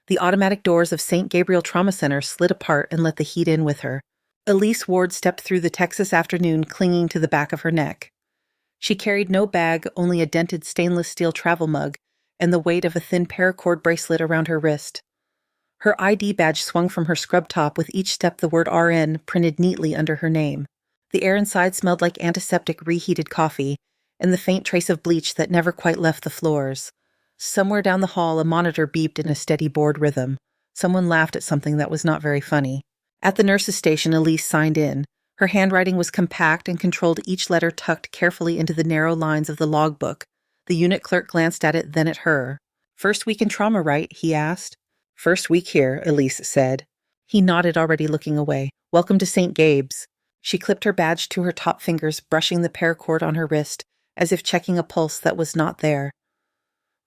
The automatic doors of St. Gabriel Trauma Center slid apart and let the heat in with her. Elise Ward stepped through the Texas afternoon clinging to the back of her neck. She carried no bag, only a dented stainless steel travel mug and the weight of a thin paracord bracelet around her wrist. Her ID badge swung from her scrub top with each step the word RN printed neatly under her name. The air inside smelled like antiseptic reheated coffee and the faint trace of bleach that never quite left the floors. Somewhere down the hall, a monitor beeped in a steady bored rhythm. Someone laughed at something that was not very funny. At the nurse's station, Elise signed in. Her handwriting was compact and controlled each letter tucked carefully into the narrow lines of the logbook. The unit clerk glanced at it, then at her. "First week in trauma, right?" he asked. "First week here," Elise said. He nodded, already looking away. "Welcome to St. Gabe's." She clipped her badge to her top fingers, brushing the paracord on her wrist, as if checking a pulse that was not there.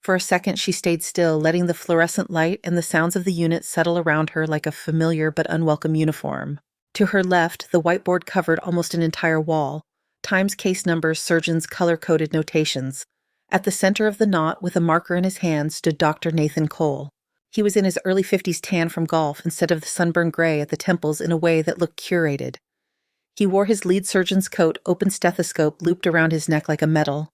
For a second she stayed still, letting the fluorescent light and the sounds of the unit settle around her like a familiar but unwelcome uniform. To her left, the whiteboard covered almost an entire wall. Times, case numbers, surgeons' color-coded notations. At the center of the knot, with a marker in his hand, stood Dr. Nathan Cole. He was in his early 50s tan from golf instead of the sunburned gray at the temples in a way that looked curated. He wore his lead surgeon's coat, open stethoscope looped around his neck like a medal.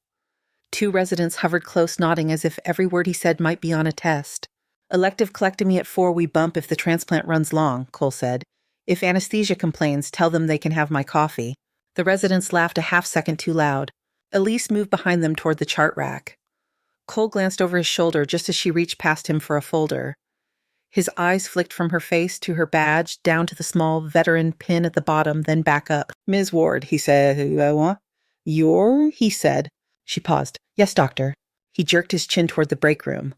Two residents hovered close, nodding as if every word he said might be on a test. "Elective colectomy at 4, we bump if the transplant runs long," Cole said. "If anesthesia complains, tell them they can have my coffee." The residents laughed a half-second too loud. Elise moved behind them toward the chart rack. Cole glanced over his shoulder just as she reached past him for a folder. His eyes flicked from her face to her badge, down to the small veteran pin at the bottom, then back up. "Ms. Ward," he said. He said. She paused. "Yes, doctor." He jerked his chin toward the break room.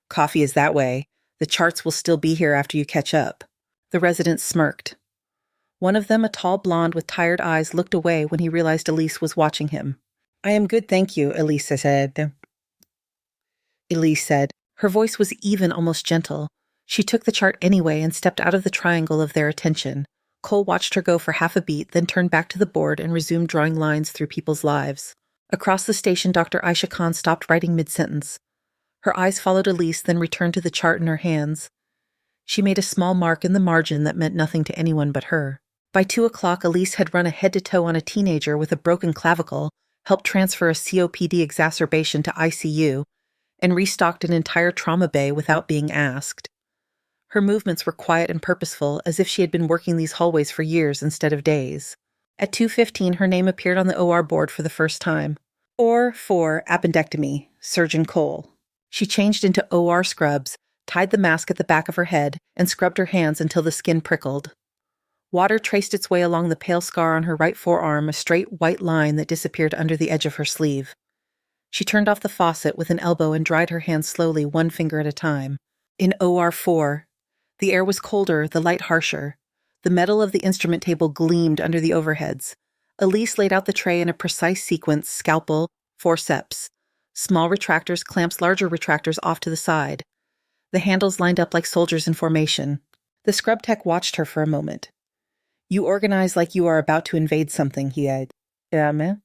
"Coffee is that way. The charts will still be here after you catch up." The residents smirked. One of them, a tall blonde with tired eyes, looked away when he realized Elise was watching him. "I am good, thank you," Elise said. Her voice was even, almost gentle. She took the chart anyway and stepped out of the triangle of their attention. Cole watched her go for half a beat, then turned back to the board and resumed drawing lines through people's lives. Across the station, Dr. Aisha Khan stopped writing mid-sentence. Her eyes followed Elise, then returned to the chart in her hands. She made a small mark in the margin that meant nothing to anyone but her. By 2 o'clock, Elise had run a head-to-toe on a teenager with a broken clavicle, helped transfer a COPD exacerbation to ICU, and restocked an entire trauma bay without being asked. Her movements were quiet and purposeful, as if she had been working these hallways for years instead of days. At 2:15, her name appeared on the OR board for the first time. OR for appendectomy, Surgeon Cole. She changed into OR scrubs, tied the mask at the back of her head, and scrubbed her hands until the skin prickled. Water traced its way along the pale scar on her right forearm, a straight white line that disappeared under the edge of her sleeve. She turned off the faucet with an elbow and dried her hands slowly, one finger at a time. In OR 4, the air was colder, the light harsher. The metal of the instrument table gleamed under the overheads. Elise laid out the tray in a precise sequence: scalpel, forceps. Small retractors, clamps, larger retractors off to the side. The handles lined up like soldiers in formation. The scrub tech watched her for a moment. "You organize like you are about to invade something," he said. "Yeah, man?"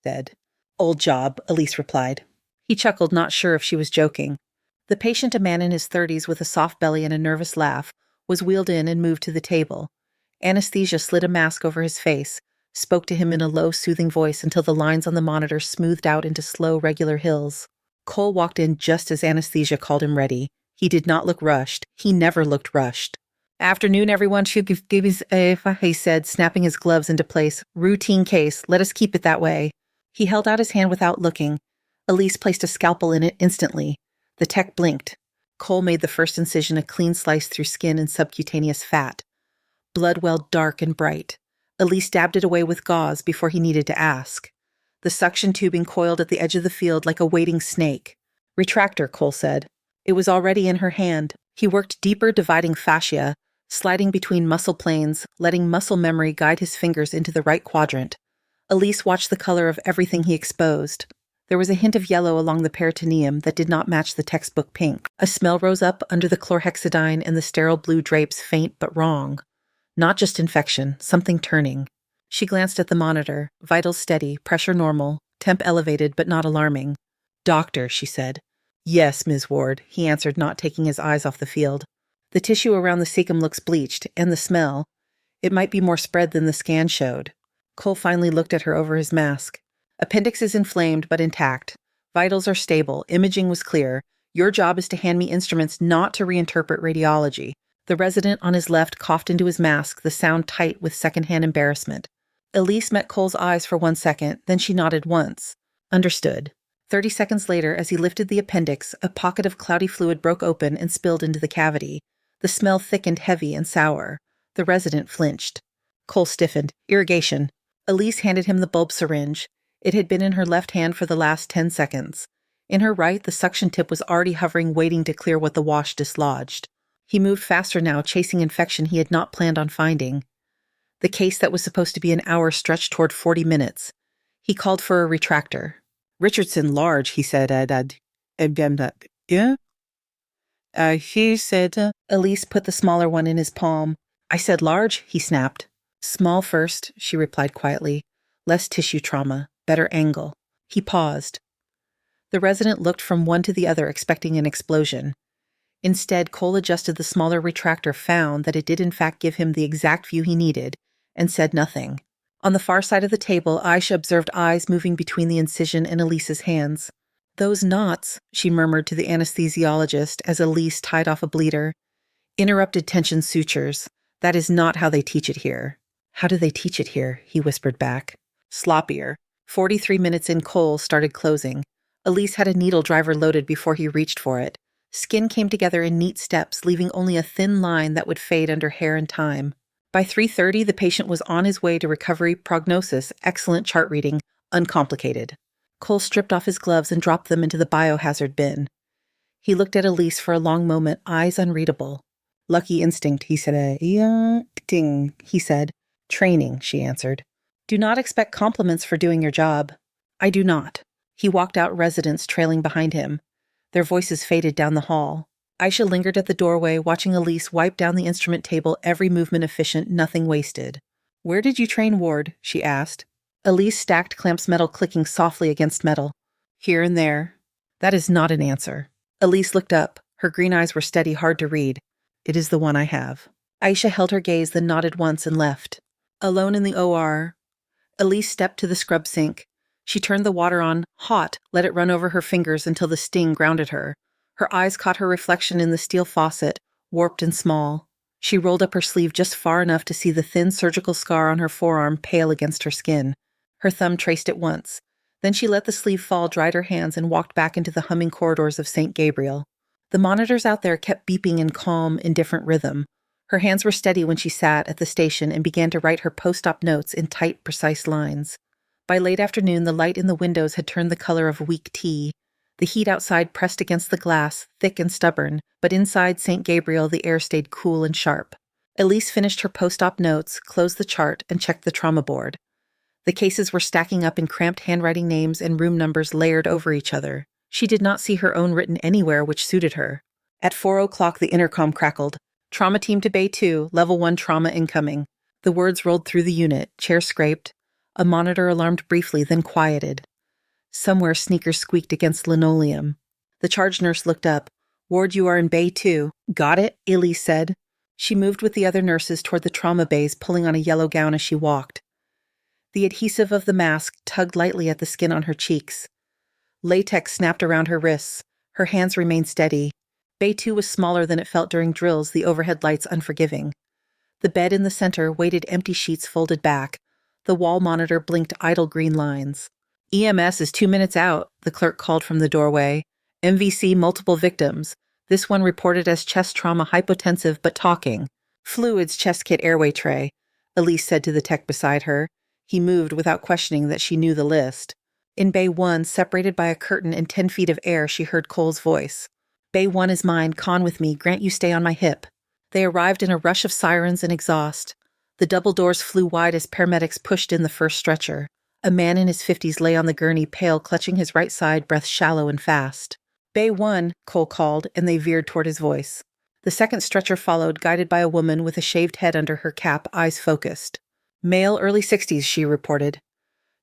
said. "Old job," Elise replied. He chuckled, not sure if she was joking. The patient, a man in his 30s with a soft belly and a nervous laugh, was wheeled in and moved to the table. Anesthesia slid a mask over his face, spoke to him in a low, soothing voice until the lines on the monitor smoothed out into slow, regular hills. Cole walked in just as anesthesia called him ready. He did not look rushed. He never looked rushed. "Afternoon, everyone. He said, snapping his gloves into place. "Routine case. Let us keep it that way." He held out his hand without looking. Elise placed a scalpel in it instantly. The tech blinked. Cole made the first incision, a clean slice through skin and subcutaneous fat. Blood welled dark and bright. Elise dabbed it away with gauze before he needed to ask. The suction tubing coiled at the edge of the field like a waiting snake. "Retractor," Cole said. It was already in her hand. He worked deeper, dividing fascia, sliding between muscle planes, letting muscle memory guide his fingers into the right quadrant. Elise watched the color of everything he exposed. There was a hint of yellow along the peritoneum that did not match the textbook pink. A smell rose up under the chlorhexidine and the sterile blue drapes, faint but wrong. Not just infection, something turning. She glanced at the monitor, vitals steady, pressure normal, temp elevated but not alarming. "Doctor," she said. Yes, Ms. Ward, he answered, not taking his eyes off the field. The tissue around the cecum looks bleached, and the smell. It might be more spread than the scan showed. Cole finally looked at her over his mask. Appendix is inflamed but intact. Vitals are stable. Imaging was clear. Your job is to hand me instruments, not to reinterpret radiology. The resident on his left coughed into his mask, the sound tight with secondhand embarrassment. Elise met Cole's eyes for 1 second, then she nodded once. Understood. 30 seconds later, as he lifted the appendix, a pocket of cloudy fluid broke open and spilled into the cavity. The smell thickened, heavy and sour. The resident flinched. Cole stiffened. Irrigation. Elise handed him the bulb syringe. It had been in her left hand for the last 10 seconds. In her right, the suction tip was already hovering, waiting to clear what the wash dislodged. He moved faster now, chasing infection he had not planned on finding. The case that was supposed to be an hour stretched toward 40 minutes. He called for a retractor. Richardson large, he said. Yeah? He said. Elise put the smaller one in his palm. I said large, he snapped. Small first, she replied quietly. Less tissue trauma, better angle. He paused. The resident looked from one to the other, expecting an explosion. Instead, Cole adjusted the smaller retractor, found that it did in fact give him the exact view he needed, and said nothing. On the far side of the table, Aisha observed eyes moving between the incision and Elise's hands. Those knots, she murmured to the anesthesiologist as Elise tied off a bleeder. Interrupted tension sutures. That is not how they teach it here. How do they teach it here? He whispered back. Sloppier. 43 minutes in, Cole started closing. Elise had a needle driver loaded before he reached for it. Skin came together in neat steps, leaving only a thin line that would fade under hair and time. By 3:30, the patient was on his way to recovery, prognosis, excellent chart reading, uncomplicated. Cole stripped off his gloves and dropped them into the biohazard bin. He looked at Elise for a long moment, eyes unreadable. Lucky instinct, he said. Ting, he said. Training, she answered. Do not expect compliments for doing your job. I do not. He walked out, residents trailing behind him. Their voices faded down the hall. Aisha lingered at the doorway, watching Elise wipe down the instrument table, every movement efficient, nothing wasted. Where did you train, Ward? She asked. Elise stacked clamps, metal clicking softly against metal. Here and there. That is not an answer. Elise looked up. Her green eyes were steady, hard to read. It is the one I have. Aisha held her gaze, then nodded once and left. Alone in the OR, Elise stepped to the scrub sink. She turned the water on, hot, let it run over her fingers until the sting grounded her. Her eyes caught her reflection in the steel faucet, warped and small. She rolled up her sleeve just far enough to see the thin surgical scar on her forearm pale against her skin. Her thumb traced it once. Then she let the sleeve fall, dried her hands, and walked back into the humming corridors of St. Gabriel. The monitors out there kept beeping in calm, indifferent rhythm. Her hands were steady when she sat at the station and began to write her post-op notes in tight, precise lines. By late afternoon, the light in the windows had turned the color of weak tea. The heat outside pressed against the glass, thick and stubborn, but inside St. Gabriel the air stayed cool and sharp. Elise finished her post-op notes, closed the chart, and checked the trauma board. The cases were stacking up in cramped handwriting, names and room numbers layered over each other. She did not see her own written anywhere which suited her. At 4:00 the intercom crackled. Trauma team to Bay 2, level 1 trauma incoming. The words rolled through the unit, chair scraped. A monitor alarmed briefly, then quieted. Somewhere sneakers squeaked against linoleum. The charge nurse looked up. Ward, you are in Bay 2. Got it, Elise said. She moved with the other nurses toward the trauma bays, pulling on a yellow gown as she walked. The adhesive of the mask tugged lightly at the skin on her cheeks. Latex snapped around her wrists. Her hands remained steady. Bay 2 was smaller than it felt during drills, the overhead lights unforgiving. The bed in the center weighted empty sheets folded back. The wall monitor blinked idle green lines. EMS is 2 minutes out, the clerk called from the doorway. MVC multiple victims. This one reported as chest trauma, hypotensive but talking. Fluids, chest kit, airway tray, Elise said to the tech beside her. He moved without questioning that she knew the list. In Bay 1, separated by a curtain and 10 feet of air, she heard Cole's voice. Bay 1 is mine, con with me, grant you stay on my hip. They arrived in a rush of sirens and exhaust. The double doors flew wide as paramedics pushed in the first stretcher. A man in his 50s lay on the gurney, pale, clutching his right side, breath shallow and fast. Bay 1, Cole called, and they veered toward his voice. The second stretcher followed, guided by a woman with a shaved head under her cap, eyes focused. Male, early 60s, she reported.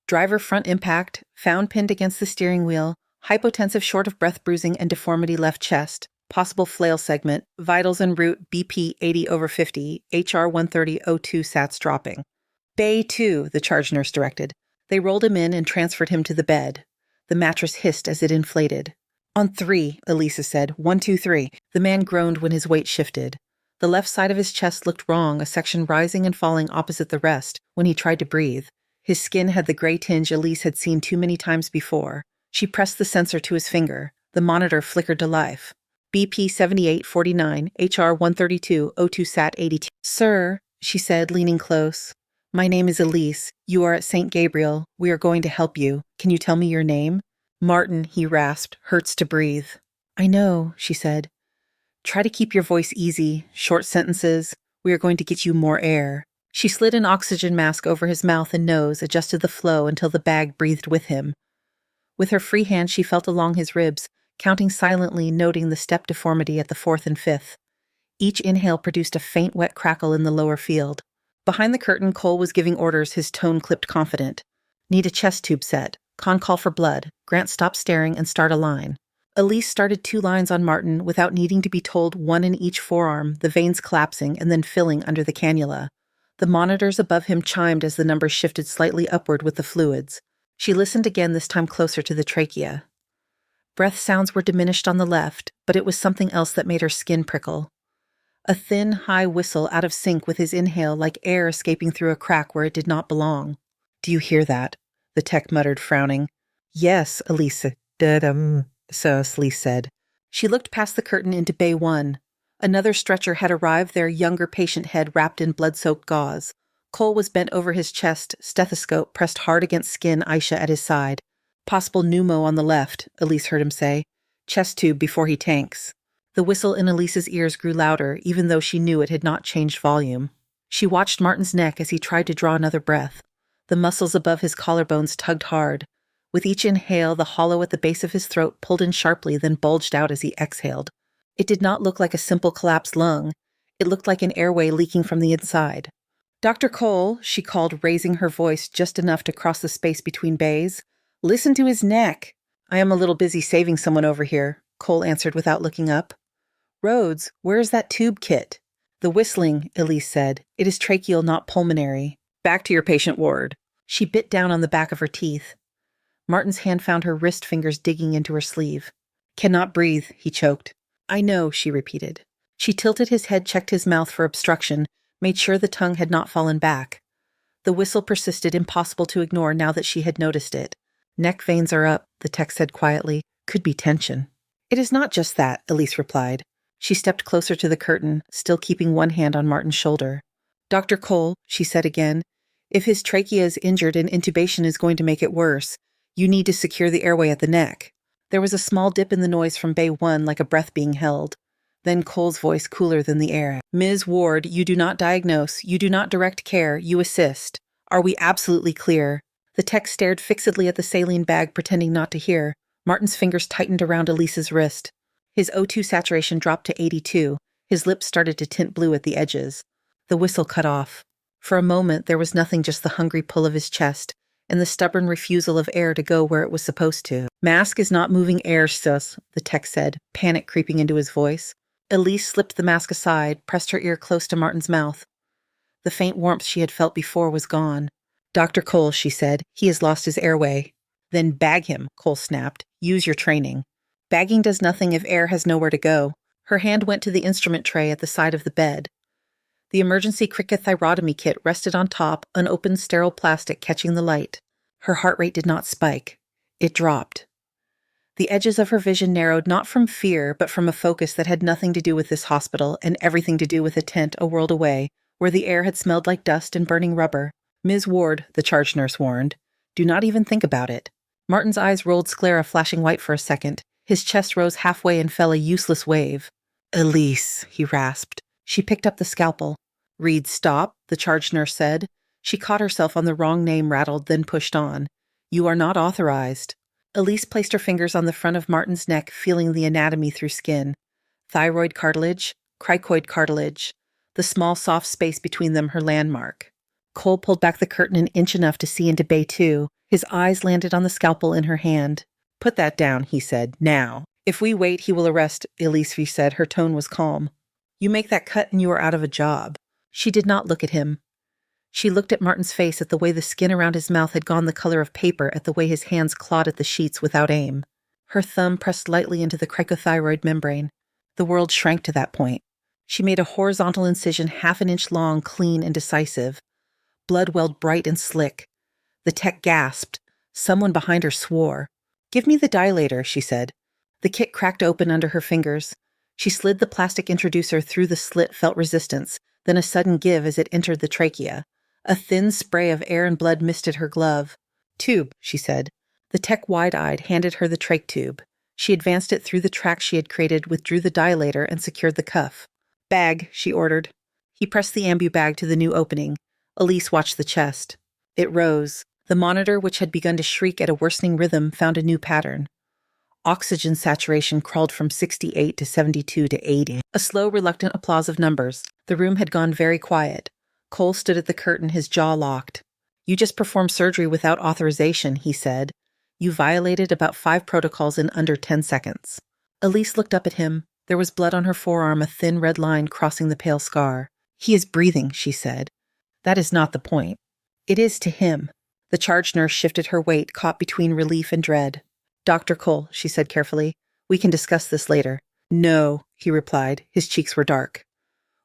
Driver front impact, found pinned against the steering wheel, Hypotensive short of breath bruising and deformity left chest. Possible flail segment. Vitals en route BP 80/50. HR 130/02 sats dropping. Bay 2, the charge nurse directed. They rolled him in and transferred him to the bed. The mattress hissed as it inflated. On 3, Elisa said. 1, 2, 3. The man groaned when his weight shifted. The left side of his chest looked wrong, a section rising and falling opposite the rest, when he tried to breathe. His skin had the gray tinge Elise had seen too many times before. She pressed the sensor to his finger. The monitor flickered to life. BP 7849, HR 132/02 sat 82. Sir, she said, leaning close. My name is Elise. You are at St. Gabriel. We are going to help you. Can you tell me your name? Martin, he rasped, hurts to breathe. I know, she said. Try to keep your voice easy, short sentences. We are going to get you more air. She slid an oxygen mask over his mouth and nose, adjusted the flow until the bag breathed with him. With her free hand, she felt along his ribs, counting silently, noting the step deformity at the 4th and 5th. Each inhale produced a faint, wet crackle in the lower field. Behind the curtain, Cole was giving orders, his tone clipped confident. Need a chest tube set. Con call for blood. Grant stop staring and start a line. Elise started 2 lines on Martin without needing to be told, 1 in each forearm, the veins collapsing and then filling under the cannula. The monitors above him chimed as the numbers shifted slightly upward with the fluids. She listened again, this time closer to the trachea. Breath sounds were diminished on the left, but it was something else that made her skin prickle. A thin, high whistle out of sync with his inhale, like air escaping through a crack where it did not belong. Do you hear that? The tech muttered, frowning. Yes, Elise. So Elise said. She looked past the curtain into Bay 1. Another stretcher had arrived, their younger patient head wrapped in blood-soaked gauze. Cole was bent over his chest, stethoscope pressed hard against skin, Aisha at his side. Possible pneumo on the left, Elise heard him say. Chest tube before he tanks. The whistle in Elise's ears grew louder, even though she knew it had not changed volume. She watched Martin's neck as he tried to draw another breath. The muscles above his collarbones tugged hard. With each inhale, the hollow at the base of his throat pulled in sharply, then bulged out as he exhaled. It did not look like a simple collapsed lung. It looked like an airway leaking from the inside. Dr. Cole, she called, raising her voice just enough to cross the space between bays. Listen to his neck. I am a little busy saving someone over here, Cole answered without looking up. Rhodes, where is that tube kit? The whistling, Elise said. It is tracheal, not pulmonary. Back to your patient ward. She bit down on the back of her teeth. Martin's hand found her wrist fingers digging into her sleeve. Cannot breathe, he choked. I know, she repeated. She tilted his head, checked his mouth for obstruction, made sure the tongue had not fallen back. The whistle persisted, impossible to ignore now that she had noticed it. Neck veins are up, the tech said quietly. Could be tension. It is not just that, Elise replied. She stepped closer to the curtain, still keeping one hand on Martin's shoulder. Dr. Cole, she said again, if his trachea is injured and intubation is going to make it worse, you need to secure the airway at the neck. There was a small dip in the noise from Bay 1, like a breath being held. Then Cole's voice cooler than the air. Ms. Ward, you do not diagnose, you do not direct care, you assist. Are we absolutely clear? The tech stared fixedly at the saline bag, pretending not to hear. Martin's fingers tightened around Elise's wrist. His O2 saturation dropped to 82. His lips started to tint blue at the edges. The whistle cut off. For a moment, there was nothing, just the hungry pull of his chest, and the stubborn refusal of air to go where it was supposed to. Mask is not moving air, sus, the tech said, panic creeping into his voice. Elise slipped the mask aside, pressed her ear close to Martin's mouth. The faint warmth she had felt before was gone. Dr. Cole, she said, he has lost his airway. Then bag him, Cole snapped. Use your training. Bagging does nothing if air has nowhere to go. Her hand went to the instrument tray at the side of the bed. The emergency cricothyrotomy kit rested on top, unopened sterile plastic catching the light. Her heart rate did not spike. It dropped. The edges of her vision narrowed not from fear, but from a focus that had nothing to do with this hospital and everything to do with a tent a world away, where the air had smelled like dust and burning rubber. Ms. Ward, the charge nurse warned, do not even think about it. Martin's eyes rolled sclera flashing white for a second. His chest rose halfway and fell a useless wave. Elise, he rasped. She picked up the scalpel. Reed, stop, the charge nurse said. She caught herself on the wrong name, rattled, then pushed on. You are not authorized. Elise placed her fingers on the front of Martin's neck, feeling the anatomy through skin. Thyroid cartilage, cricoid cartilage. The small, soft space between them her landmark. Cole pulled back the curtain an inch enough to see into Bay 2. His eyes landed on the scalpel in her hand. Put that down, he said. Now. If we wait, he will arrest, Elise said. Her tone was calm. You make that cut and you are out of a job. She did not look at him. She looked at Martin's face, at the way the skin around his mouth had gone the color of paper, at the way his hands clawed at the sheets without aim. Her thumb pressed lightly into the cricothyroid membrane. The world shrank to that point. She made a horizontal incision 1/2 inch long, clean and decisive. Blood welled bright and slick. The tech gasped. Someone behind her swore. Give me the dilator, she said. The kit cracked open under her fingers. She slid the plastic introducer through the slit, felt resistance, then a sudden give as it entered the trachea. A thin spray of air and blood misted her glove. Tube, she said. The tech, wide-eyed, handed her the trach tube. She advanced it through the track she had created, withdrew the dilator, and secured the cuff. Bag, she ordered. He pressed the ambu bag to the new opening. Elise watched the chest. It rose. The monitor, which had begun to shriek at a worsening rhythm, found a new pattern. Oxygen saturation crawled from 68 to 72 to 80. A slow, reluctant applause of numbers. The room had gone very quiet. Cole stood at the curtain, his jaw locked. You just performed surgery without authorization, he said. You violated about 5 protocols in under 10 seconds. Elise looked up at him. There was blood on her forearm, a thin red line crossing the pale scar. He is breathing, she said. That is not the point. It is to him. The charge nurse shifted her weight, caught between relief and dread. Dr. Cole, she said carefully, we can discuss this later. No, he replied. His cheeks were dark.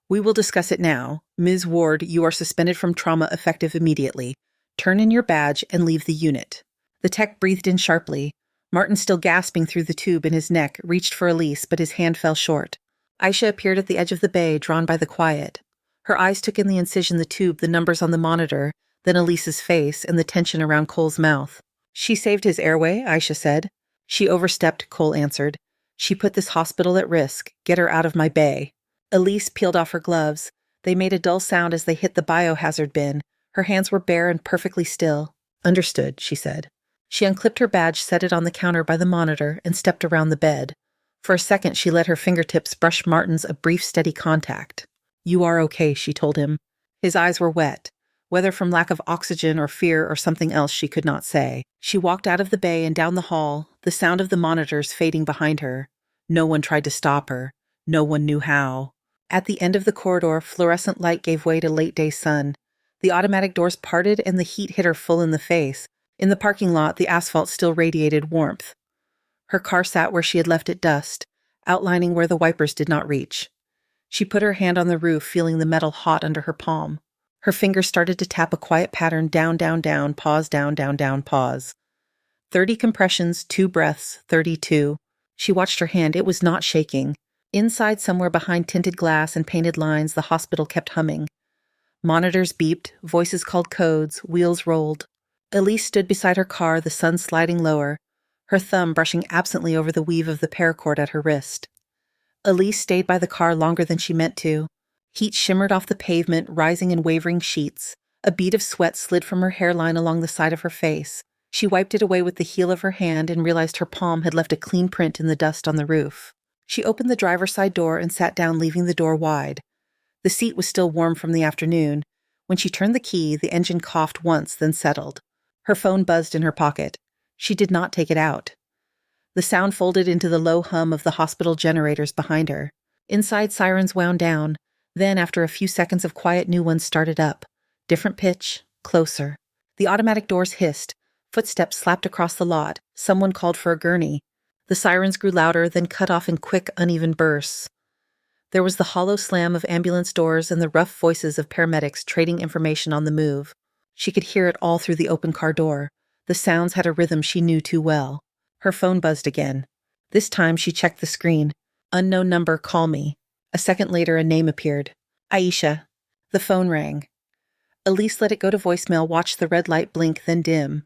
We will discuss it now. Ms. Ward, you are suspended from trauma effective immediately. Turn in your badge and leave the unit. The tech breathed in sharply. Martin, still gasping through the tube in his neck, reached for Elise, but his hand fell short. Aisha appeared at the edge of the bay, drawn by the quiet. Her eyes took in the incision, the tube, the numbers on the monitor, then Elise's face and the tension around Cole's mouth. She saved his airway, Aisha said. She overstepped, Cole answered. She put this hospital at risk. Get her out of my bay. Elise peeled off her gloves. They made a dull sound as they hit the biohazard bin. Her hands were bare and perfectly still. Understood, she said. She unclipped her badge, set it on the counter by the monitor, and stepped around the bed. For a second, she let her fingertips brush Martin's, a brief, steady contact. You are okay, she told him. His eyes were wet. Whether from lack of oxygen or fear or something else, she could not say. She walked out of the bay and down the hall, the sound of the monitors fading behind her. No one tried to stop her. No one knew how. At the end of the corridor, fluorescent light gave way to late-day sun. The automatic doors parted and the heat hit her full in the face. In the parking lot, the asphalt still radiated warmth. Her car sat where she had left it, dust, outlining where the wipers did not reach. She put her hand on the roof, feeling the metal hot under her palm. Her fingers started to tap a quiet pattern, down, down, down, pause, down, down, down, pause. 30 compressions, 2 breaths, 32. She watched her hand. It was not shaking. Inside, somewhere behind tinted glass and painted lines, the hospital kept humming. Monitors beeped, voices called codes, wheels rolled. Elise stood beside her car, the sun sliding lower, her thumb brushing absently over the weave of the paracord at her wrist. Elise stayed by the car longer than she meant to. Heat shimmered off the pavement, rising in wavering sheets. A bead of sweat slid from her hairline along the side of her face. She wiped it away with the heel of her hand and realized her palm had left a clean print in the dust on the roof. She opened the driver's side door and sat down, leaving the door wide. The seat was still warm from the afternoon. When she turned the key, the engine coughed once, then settled. Her phone buzzed in her pocket. She did not take it out. The sound folded into the low hum of the hospital generators behind her. Inside, sirens wound down. Then, after a few seconds of quiet, new ones started up. Different pitch, closer. The automatic doors hissed. Footsteps slapped across the lot. Someone called for a gurney. The sirens grew louder, then cut off in quick, uneven bursts. There was the hollow slam of ambulance doors and the rough voices of paramedics trading information on the move. She could hear it all through the open car door. The sounds had a rhythm she knew too well. Her phone buzzed again. This time she checked the screen. Unknown number, call me. A second later, a name appeared. Aisha. The phone rang. Elise let it go to voicemail, watched the red light blink, then dim.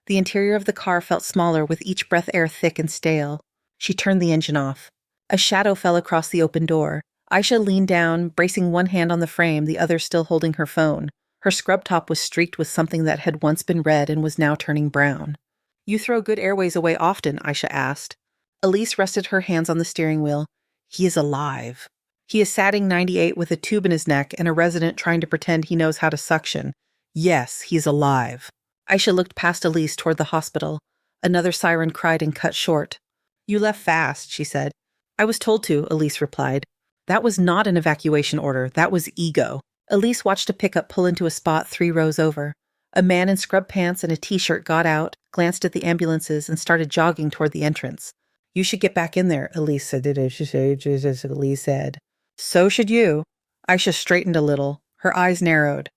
The interior of the car felt smaller, with each breath air thick and stale. She turned the engine off. A shadow fell across the open door. Aisha leaned down, bracing one hand on the frame, the other still holding her phone. Her scrub top was streaked with something that had once been red and was now turning brown. You throw good airways away often, Aisha asked. Elise rested her hands on the steering wheel. He is alive. He is satting 98 with a tube in his neck and a resident trying to pretend he knows how to suction. Yes, he's alive. Aisha looked past Elise toward the hospital. Another siren cried and cut short. You left fast, she said. I was told to, Elise replied. That was not an evacuation order. That was ego. Elise watched a pickup pull into a spot 3 rows over. A man in scrub pants and a t-shirt got out, glanced at the ambulances, and started jogging toward the entrance. You should get back in there, Elise said. Elise said. So should you. Aisha straightened a little. Her eyes narrowed.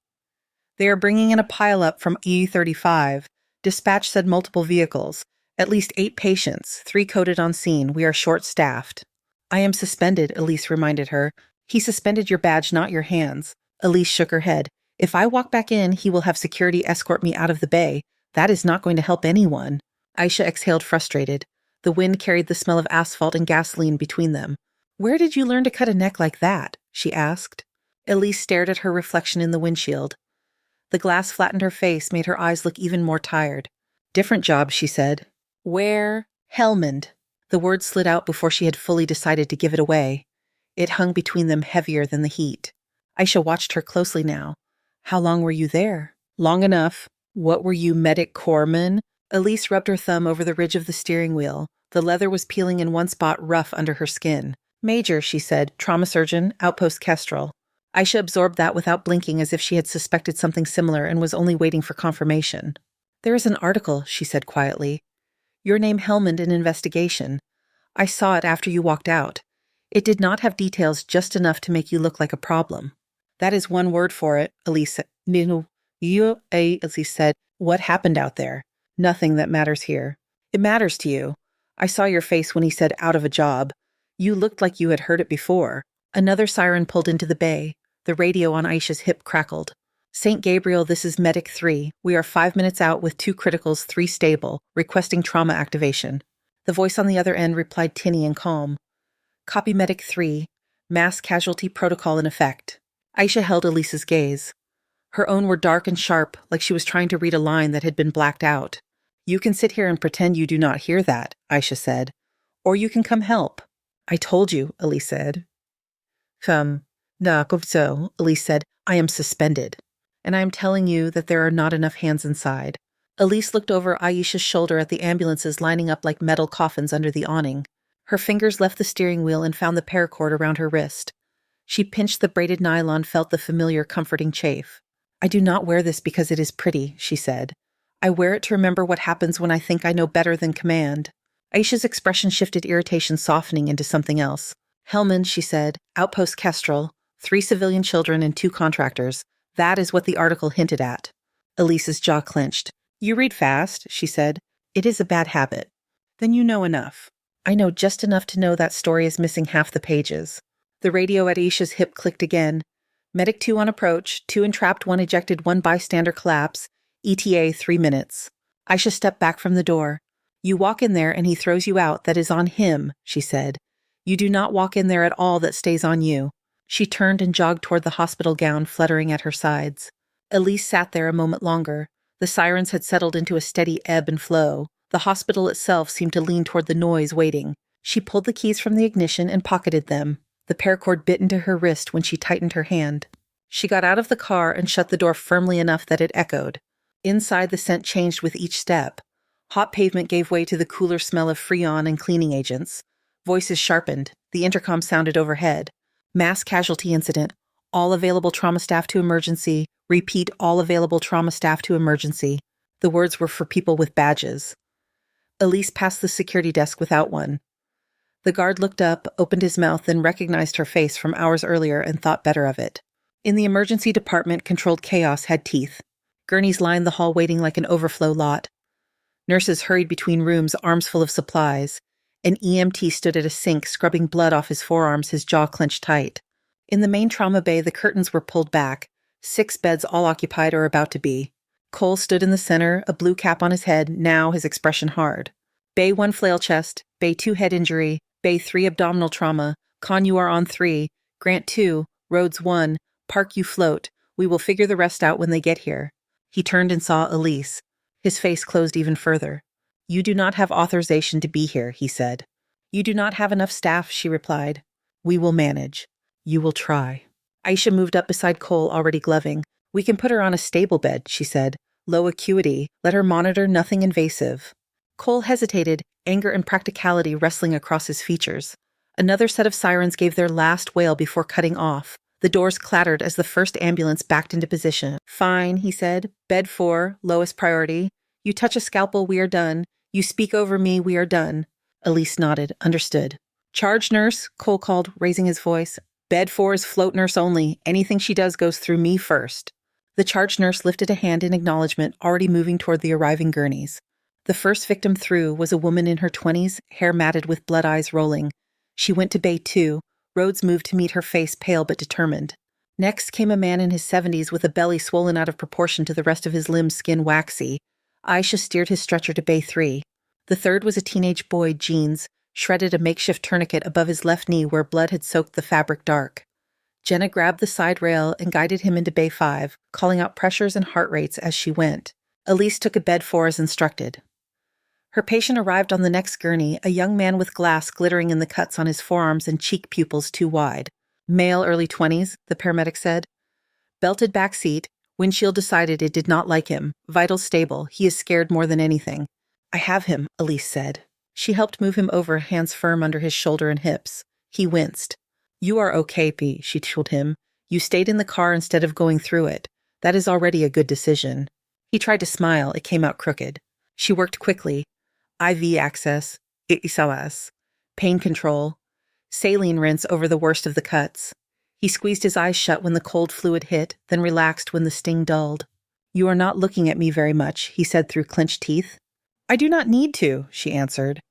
They are bringing in a pileup from E35. Dispatch said multiple vehicles. At least 8 patients, 3 coded on scene. We are short-staffed. I am suspended, Elise reminded her. He suspended your badge, not your hands. Elise shook her head. If I walk back in, he will have security escort me out of the bay. That is not going to help anyone. Aisha exhaled frustrated. The wind carried the smell of asphalt and gasoline between them. Where did you learn to cut a neck like that? She asked. Elise stared at her reflection in the windshield. The glass flattened her face, made her eyes look even more tired. Different job, she said. Where? Helmand. The word slid out before she had fully decided to give it away. It hung between them heavier than the heat. Aisha watched her closely now. How long were you there? Long enough. What were you, medic corpsman? Elise rubbed her thumb over the ridge of the steering wheel. The leather was peeling in one spot rough under her skin. Major, she said, trauma surgeon, outpost Kestrel. Aisha absorbed that without blinking as if she had suspected something similar and was only waiting for confirmation. There is an article, she said quietly. Your name Helmand in investigation. I saw it after you walked out. It did not have details just enough to make you look like a problem. That is one word for it, Elise said. Elise said. What happened out there? Nothing that matters here. It matters to you. I saw your face when he said out of a job. You looked like you had heard it before. Another siren pulled into the bay. The radio on Aisha's hip crackled. St. Gabriel, this is Medic 3. We are 5 minutes out with 2 criticals, 3 stable, requesting trauma activation. The voice on the other end replied tinny and calm. Copy Medic 3. Mass casualty protocol in effect. Aisha held Elise's gaze. Her own were dark and sharp, like she was trying to read a line that had been blacked out. You can sit here and pretend you do not hear that, Aisha said. Or you can come help. I told you, Elise said. So, Elise said, I am suspended. And I am telling you that there are not enough hands inside. Elise looked over Aisha's shoulder at the ambulances lining up like metal coffins under the awning. Her fingers left the steering wheel and found the paracord around her wrist. She pinched the braided nylon, felt the familiar comforting chafe. I do not wear this because it is pretty, she said. I wear it to remember what happens when I think I know better than command. Aisha's expression shifted, irritation softening into something else. Helmand, she said, outpost Kestrel, 3 civilian children and 2 contractors. That is what the article hinted at. Elise's jaw clenched. You read fast, she said. It is a bad habit. Then you know enough. I know just enough to know that story is missing half the pages. The radio at Aisha's hip clicked again. Medic 2 on approach, 2 entrapped, 1 ejected, 1 bystander collapse. ETA 3 minutes. Aisha stepped back from the door. You walk in there and he throws you out. That is on him, she said. You do not walk in there at all. That stays on you. She turned and jogged toward the hospital gown fluttering at her sides. Elise sat there a moment longer. The sirens had settled into a steady ebb and flow. The hospital itself seemed to lean toward the noise, waiting. She pulled the keys from the ignition and pocketed them. The paracord bit into her wrist when she tightened her hand. She got out of the car and shut the door firmly enough that it echoed. Inside, the scent changed with each step. Hot pavement gave way to the cooler smell of Freon and cleaning agents. Voices sharpened. The intercom sounded overhead. Mass casualty incident. All available trauma staff to emergency. Repeat, all available trauma staff to emergency. The words were for people with badges. Elise passed the security desk without one. The guard looked up, opened his mouth, then recognized her face from hours earlier and thought better of it. In the emergency department, controlled chaos had teeth. Gurneys lined the hall waiting like an overflow lot. Nurses hurried between rooms, arms full of supplies. An EMT stood at a sink, scrubbing blood off his forearms, his jaw clenched tight. In the main trauma bay, the curtains were pulled back. 6 beds all occupied or about to be. Cole stood in the center, a blue cap on his head, now his expression hard. Bay 1 flail chest, Bay 2 head injury, Bay 3 abdominal trauma, Con you are on 3, Grant 2, Rhodes 1, Park you float. We will figure the rest out when they get here. He turned and saw Elise. His face closed even further. You do not have authorization to be here, he said. You do not have enough staff, she replied. We will manage. You will try. Aisha moved up beside Cole, already gloving. We can put her on a stable bed, she said. Low acuity. Let her monitor, nothing invasive. Cole hesitated, anger and practicality wrestling across his features. Another set of sirens gave their last wail before cutting off. The doors clattered as the first ambulance backed into position. "Fine," he said. "Bed 4, lowest priority. You touch a scalpel, we are done. You speak over me, we are done." Elise nodded. "Understood." "Charge nurse," Cole called, raising his voice. "Bed 4 is float nurse only. Anything she does goes through me first." The charge nurse lifted a hand in acknowledgement, already moving toward the arriving gurneys. The first victim through was a woman in her 20s, hair matted with blood eyes rolling. She went to Bay 2. Rhodes moved to meet her face, pale but determined. Next came a man in his 70s with a belly swollen out of proportion to the rest of his limbs, skin waxy. Aisha steered his stretcher to Bay 3. The third was a teenage boy, Jeans, shredded a makeshift tourniquet above his left knee where blood had soaked the fabric dark. Jenna grabbed the side rail and guided him into Bay 5, calling out pressures and heart rates as she went. Elise took a Bed 4 as instructed. Her patient arrived on the next gurney, a young man with glass glittering in the cuts on his forearms and cheek pupils too wide. Male, early 20s, the paramedic said. Belted back seat, windshield decided it did not like him. Vitals stable, he is scared more than anything. "I have him," Elise said. She helped move him over, hands firm under his shoulder and hips. He winced. "You are okay, P," she told him. "You stayed in the car instead of going through it. That is already a good decision." He tried to smile, it came out crooked. She worked quickly. IV access, isawas, pain control, saline rinse over the worst of the cuts. He squeezed his eyes shut when the cold fluid hit, then relaxed when the sting dulled. "You are not looking at me very much," he said through clenched teeth. "I do not need to," she answered.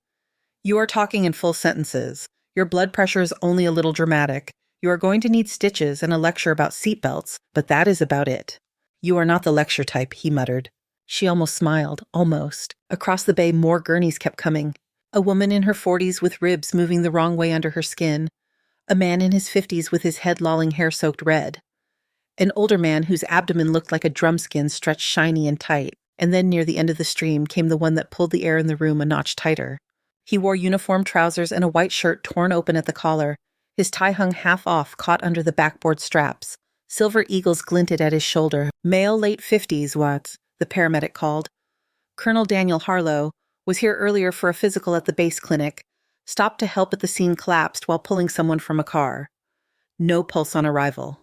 "You are talking in full sentences. Your blood pressure is only a little dramatic. You are going to need stitches and a lecture about seatbelts, but that is about it." "You are not the lecture type," he muttered. She almost smiled, almost. Across the bay, more gurneys kept coming. A woman in her 40s with ribs moving the wrong way under her skin. A man in his 50s with his head lolling hair-soaked red. An older man whose abdomen looked like a drumskin stretched shiny and tight. And then near the end of the stream came the one that pulled the air in the room a notch tighter. He wore uniform trousers and a white shirt torn open at the collar. His tie hung half off, caught under the backboard straps. Silver eagles glinted at his shoulder. "Male, late 50s, Watts," the paramedic called. "Colonel Daniel Harlow was here earlier for a physical at the base clinic. Stopped to help at the scene collapsed while pulling someone from a car. No pulse on arrival.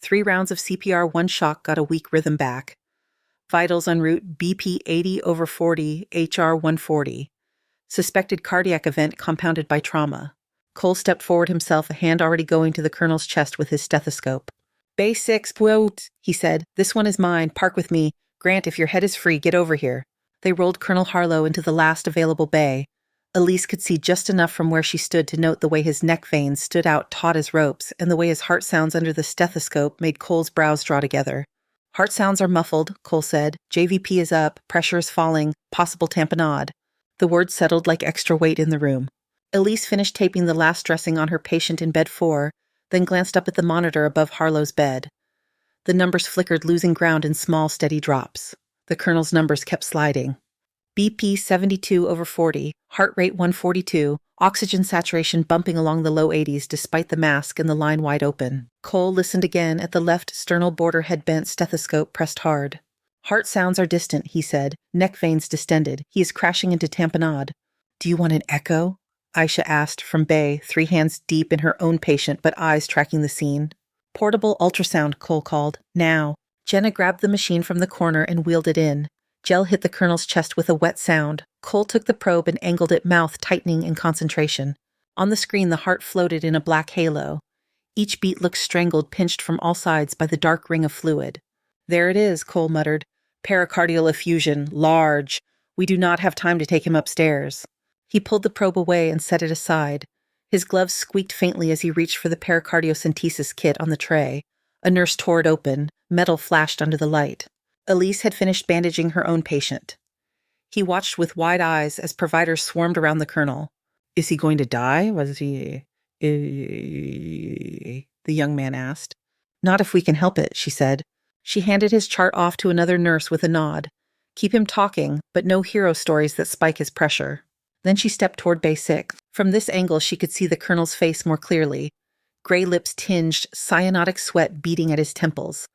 3 rounds of CPR, 1 shock got a weak rhythm back. Vitals en route BP 80/40, HR 140. Suspected cardiac event compounded by trauma." Cole stepped forward himself, a hand already going to the colonel's chest with his stethoscope. "Bay 6, Pwout," he said. "This one is mine. Park with me. Grant, if your head is free, get over here." They rolled Colonel Harlow into the last available bay. Elise could see just enough from where she stood to note the way his neck veins stood out taut as ropes, and the way his heart sounds under the stethoscope made Cole's brows draw together. "Heart sounds are muffled," Cole said. "JVP is up, pressure is falling, possible tamponade." The words settled like extra weight in the room. Elise finished taping the last dressing on her patient in Bed 4, then glanced up at the monitor above Harlow's bed. The numbers flickered, losing ground in small, steady drops. The colonel's numbers kept sliding. BP 72/40, heart rate 142, oxygen saturation bumping along the low 80s despite the mask and the line wide open. Cole listened again at the left sternal border head bent, stethoscope pressed hard. "Heart sounds are distant," he said, neck veins distended. "He is crashing into tamponade." "Do you want an echo?" Aisha asked from Bay, 3 hands deep in her own patient but eyes tracking the scene. "Portable ultrasound," Cole called. "Now." Jenna grabbed the machine from the corner and wheeled it in. Gel hit the colonel's chest with a wet sound. Cole took the probe and angled it, mouth tightening in concentration. On the screen, the heart floated in a black halo. Each beat looked strangled, pinched from all sides by the dark ring of fluid. "There it is," Cole muttered. "Pericardial effusion, large. We do not have time to take him upstairs." He pulled the probe away and set it aside. His gloves squeaked faintly as he reached for the pericardiocentesis kit on the tray. A nurse tore it open. Metal flashed under the light. Elise had finished bandaging her own patient. He watched with wide eyes as providers swarmed around the colonel. "Is he going to die? Was he... the young man asked. "Not if we can help it," she said. She handed his chart off to another nurse with a nod. "Keep him talking, but no hero stories that spike his pressure." Then she stepped toward Bay 6. From this angle, she could see the colonel's face more clearly. Gray lips tinged, cyanotic sweat beating at his temples.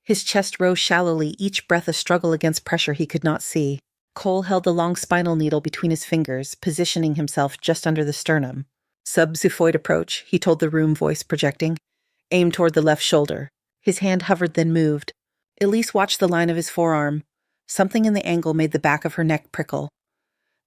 His chest rose shallowly, each breath a struggle against pressure he could not see. Cole held the long spinal needle between his fingers, positioning himself just under the sternum. Sub-xiphoid approach, he told the room voice projecting. Aim toward the left shoulder. His hand hovered, then moved. Elise watched the line of his forearm. Something in the angle made the back of her neck prickle.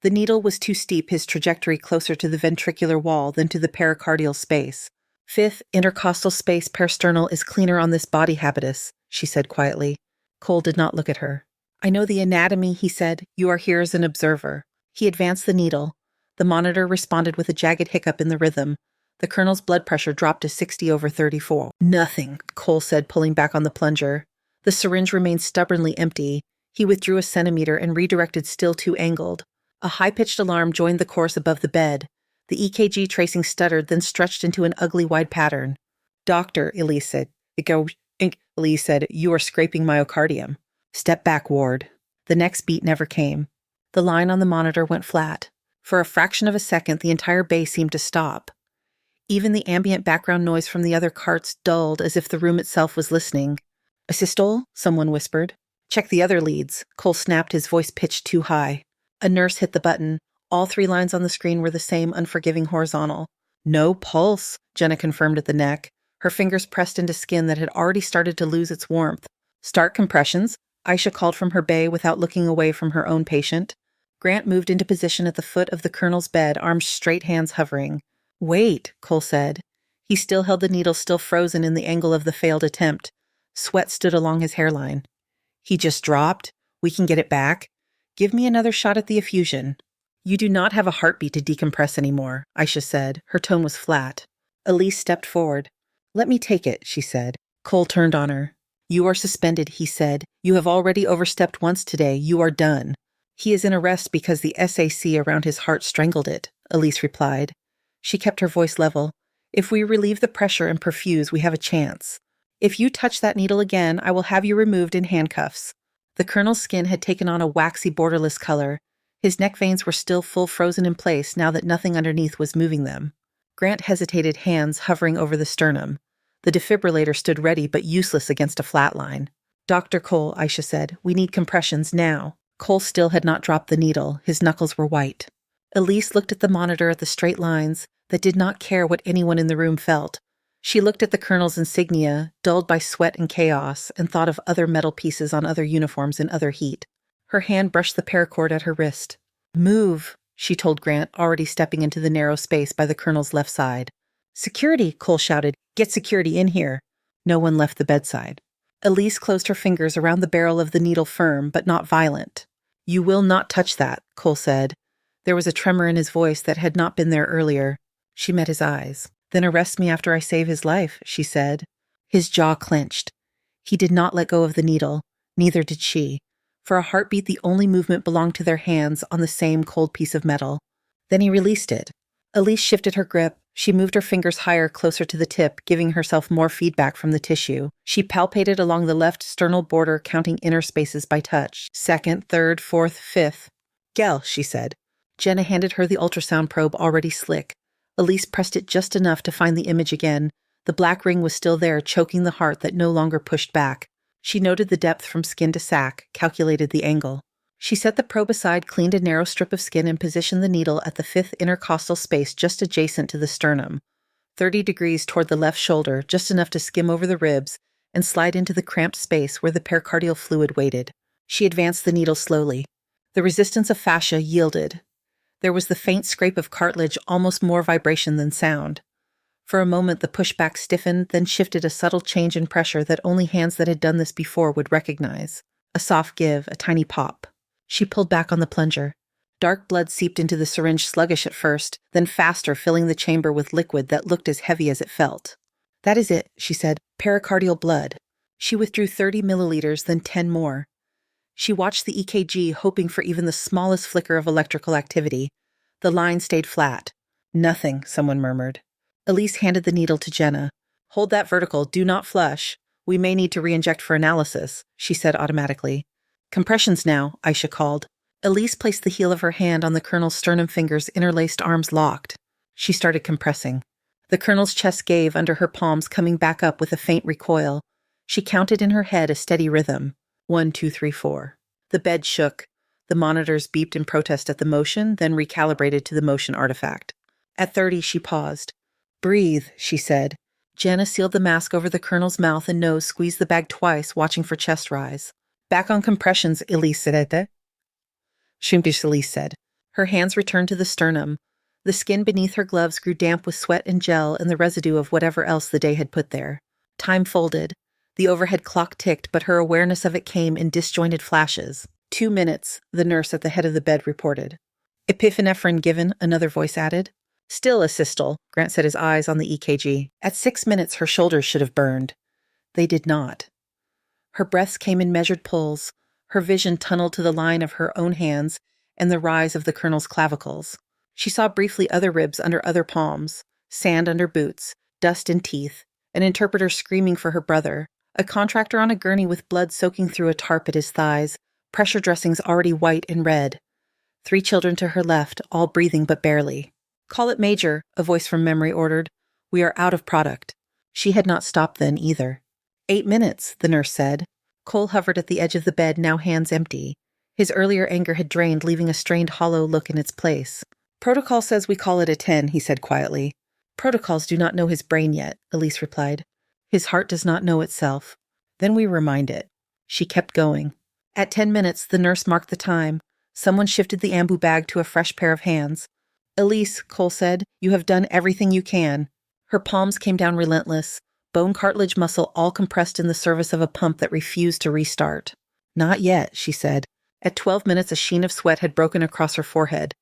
The needle was too steep, his trajectory closer to the ventricular wall than to the pericardial space. Fifth intercostal space peristernal is cleaner on this body habitus, she said quietly. Cole did not look at her. I know the anatomy, he said. You are here as an observer. He advanced the needle. The monitor responded with a jagged hiccup in the rhythm. The colonel's blood pressure dropped to 60/34. Nothing, Cole said, pulling back on the plunger. The syringe remained stubbornly empty. He withdrew a centimeter and redirected, still too angled. A high-pitched alarm joined the chorus above the bed. The EKG tracing stuttered, then stretched into an ugly wide pattern. Doctor, Elise said. Elise said, you are scraping myocardium. Step back, Ward. The next beat never came. The line on the monitor went flat. For a fraction of a second, the entire bay seemed to stop. Even the ambient background noise from the other carts dulled, as if the room itself was listening. A systole? Someone whispered. Check the other leads. Cole snapped, his voice pitched too high. A nurse hit the button. All 3 lines on the screen were the same unforgiving horizontal. No pulse, Jenna confirmed at the neck, her fingers pressed into skin that had already started to lose its warmth. Start compressions, Aisha called from her bay without looking away from her own patient. Grant moved into position at the foot of the colonel's bed, arms straight, hands hovering. Wait, Cole said. He still held the needle, still frozen in the angle of the failed attempt. Sweat stood along his hairline. He just dropped. We can get it back. Give me another shot at the effusion. You do not have a heartbeat to decompress anymore, Aisha said. Her tone was flat. Elise stepped forward. Let me take it, she said. Cole turned on her. You are suspended, he said. You have already overstepped once today. You are done. He is in arrest because the SAC around his heart strangled it, Elise replied. She kept her voice level. If we relieve the pressure and perfuse, we have a chance. If you touch that needle again, I will have you removed in handcuffs. The colonel's skin had taken on a waxy, borderless color. His neck veins were still full frozen in place now that nothing underneath was moving them. Grant hesitated, hands hovering over the sternum. The defibrillator stood ready but useless against a flat line. Dr. Cole, Aisha said, we need compressions now. Cole still had not dropped the needle. His knuckles were white. Elise looked at the monitor at the straight lines that did not care what anyone in the room felt. She looked at the colonel's insignia, dulled by sweat and chaos, and thought of other metal pieces on other uniforms in other heat. Her hand brushed the paracord at her wrist. Move, she told Grant, already stepping into the narrow space by the colonel's left side. Security, Cole shouted. Get security in here. No one left the bedside. Elise closed her fingers around the barrel of the needle, firm but not violent. You will not touch that, Cole said. There was a tremor in his voice that had not been there earlier. She met his eyes. Then arrest me after I save his life, she said. His jaw clenched. He did not let go of the needle. Neither did she. For a heartbeat, the only movement belonged to their hands on the same cold piece of metal. Then he released it. Elise shifted her grip. She moved her fingers higher, closer to the tip, giving herself more feedback from the tissue. She palpated along the left sternal border, counting inner spaces by touch. 2nd, 3rd, 4th, 5th. Gel, she said. Jenna handed her the ultrasound probe, already slick. Elise pressed it just enough to find the image again. The black ring was still there, choking the heart that no longer pushed back. She noted the depth from skin to sac, calculated the angle. She set the probe aside, cleaned a narrow strip of skin, and positioned the needle at the 5th intercostal space just adjacent to the sternum. 30 degrees toward the left shoulder, just enough to skim over the ribs and slide into the cramped space where the pericardial fluid waited. She advanced the needle slowly. The resistance of fascia yielded. There was the faint scrape of cartilage, almost more vibration than sound. For a moment, the pushback stiffened, then shifted, a subtle change in pressure that only hands that had done this before would recognize. A soft give, a tiny pop. She pulled back on the plunger. Dark blood seeped into the syringe, sluggish at first, then faster, filling the chamber with liquid that looked as heavy as it felt. That is it, she said. Pericardial blood. She withdrew 30 milliliters, then 10 more. She watched the EKG, hoping for even the smallest flicker of electrical activity. The line stayed flat. Nothing, someone murmured. Elise handed the needle to Jenna. Hold that vertical, do not flush. We may need to re-inject for analysis, she said automatically. Compressions now, Aisha called. Elise placed the heel of her hand on the colonel's sternum, fingers, interlaced, arms locked. She started compressing. The colonel's chest gave under her palms, coming back up with a faint recoil. She counted in her head a steady rhythm. 1, 2, 3, 4. The bed shook. The monitors beeped in protest at the motion, then recalibrated to the motion artifact. At 30, she paused. "Breathe," she said. Jenna sealed the mask over the colonel's mouth and nose, squeezed the bag twice, watching for chest rise. "Back on compressions, Elise said. Shumpish Elise said. Her hands returned to the sternum. The skin beneath her gloves grew damp with sweat and gel and the residue of whatever else the day had put there. Time folded. The overhead clock ticked, but her awareness of it came in disjointed flashes. 2 minutes, the nurse at the head of the bed reported. Epinephrine given, another voice added. Still a systole, Grant set his eyes on the EKG. At 6 minutes, her shoulders should have burned. They did not. Her breaths came in measured pulls. Her vision tunneled to the line of her own hands and the rise of the colonel's clavicles. She saw briefly other ribs under other palms, sand under boots, dust in teeth, an interpreter screaming for her brother, a contractor on a gurney with blood soaking through a tarp at his thighs, pressure dressings already white and red. 3 children to her left, all breathing but barely. "Call it Major," a voice from memory ordered. "We are out of product." She had not stopped then either. 8 minutes, the nurse said. Cole hovered at the edge of the bed, now hands empty. His earlier anger had drained, leaving a strained hollow look in its place. "Protocol says we call it a 10, he said quietly. "Protocols do not know his brain yet," Elise replied. "His heart does not know itself. Then we remind it." She kept going. At 10 minutes, the nurse marked the time. Someone shifted the ambu bag to a fresh pair of hands. "Elise," Cole said, "you have done everything you can." Her palms came down relentless, bone cartilage muscle all compressed in the service of a pump that refused to restart. "Not yet," she said. At 12 minutes, a sheen of sweat had broken across her forehead.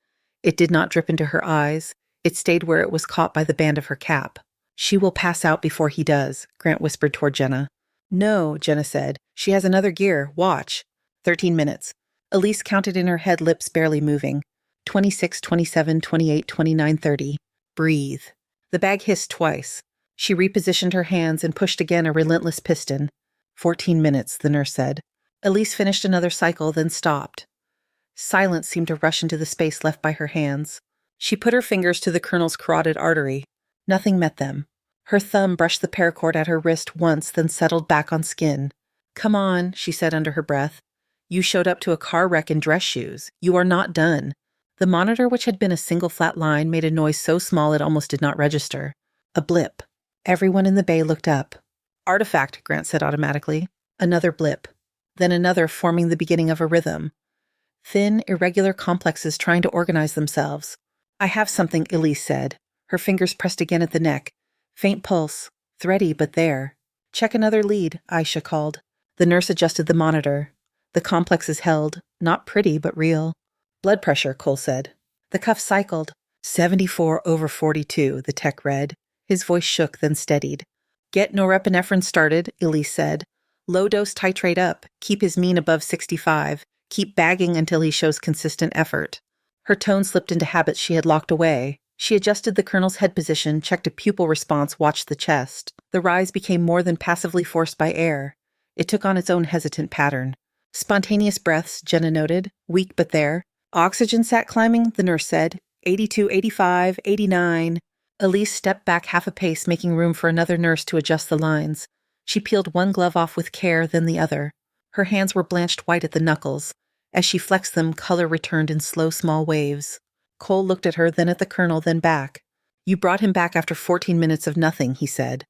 It did not drip into her eyes. It stayed where it was caught by the band of her cap. "She will pass out before he does," Grant whispered toward Jenna. "No," Jenna said. "She has another gear. Watch." 13 minutes. Elise counted in her head, lips barely moving. 26, 27, 28, 29, 30. Breathe. The bag hissed twice. She repositioned her hands and pushed again a relentless piston. 14 minutes, the nurse said. Elise finished another cycle, then stopped. Silence seemed to rush into the space left by her hands. She put her fingers to the colonel's carotid artery. Nothing met them. Her thumb brushed the paracord at her wrist once, then settled back on skin. "Come on," she said under her breath. "You showed up to a car wreck in dress shoes. You are not done." The monitor, which had been a single flat line, made a noise so small it almost did not register. A blip. Everyone in the bay looked up. "Artifact," Grant said automatically. Another blip. Then another, forming the beginning of a rhythm. Thin, irregular complexes trying to organize themselves. "I have something," Elise said. Her fingers pressed again at the neck. Faint pulse. Thready, but there. "Check another lead," Aisha called. The nurse adjusted the monitor. The complexes held. Not pretty, but real. "Blood pressure," Cole said. The cuff cycled. 74/42, the tech read. His voice shook, then steadied. "Get norepinephrine started," Elise said. "Low dose titrate up. Keep his mean above 65. Keep bagging until he shows consistent effort." Her tone slipped into habits she had locked away. She adjusted the colonel's head position, checked a pupil response, watched the chest. The rise became more than passively forced by air. It took on its own hesitant pattern. Spontaneous breaths, Jenna noted. Weak but there. "Oxygen sat climbing," the nurse said. 82, 85, 89. Elise stepped back half a pace, making room for another nurse to adjust the lines. She peeled one glove off with care, then the other. Her hands were blanched white at the knuckles. As she flexed them, color returned in slow, small waves. Cole looked at her, then at the colonel, then back. "You brought him back after 14 minutes of nothing," he said.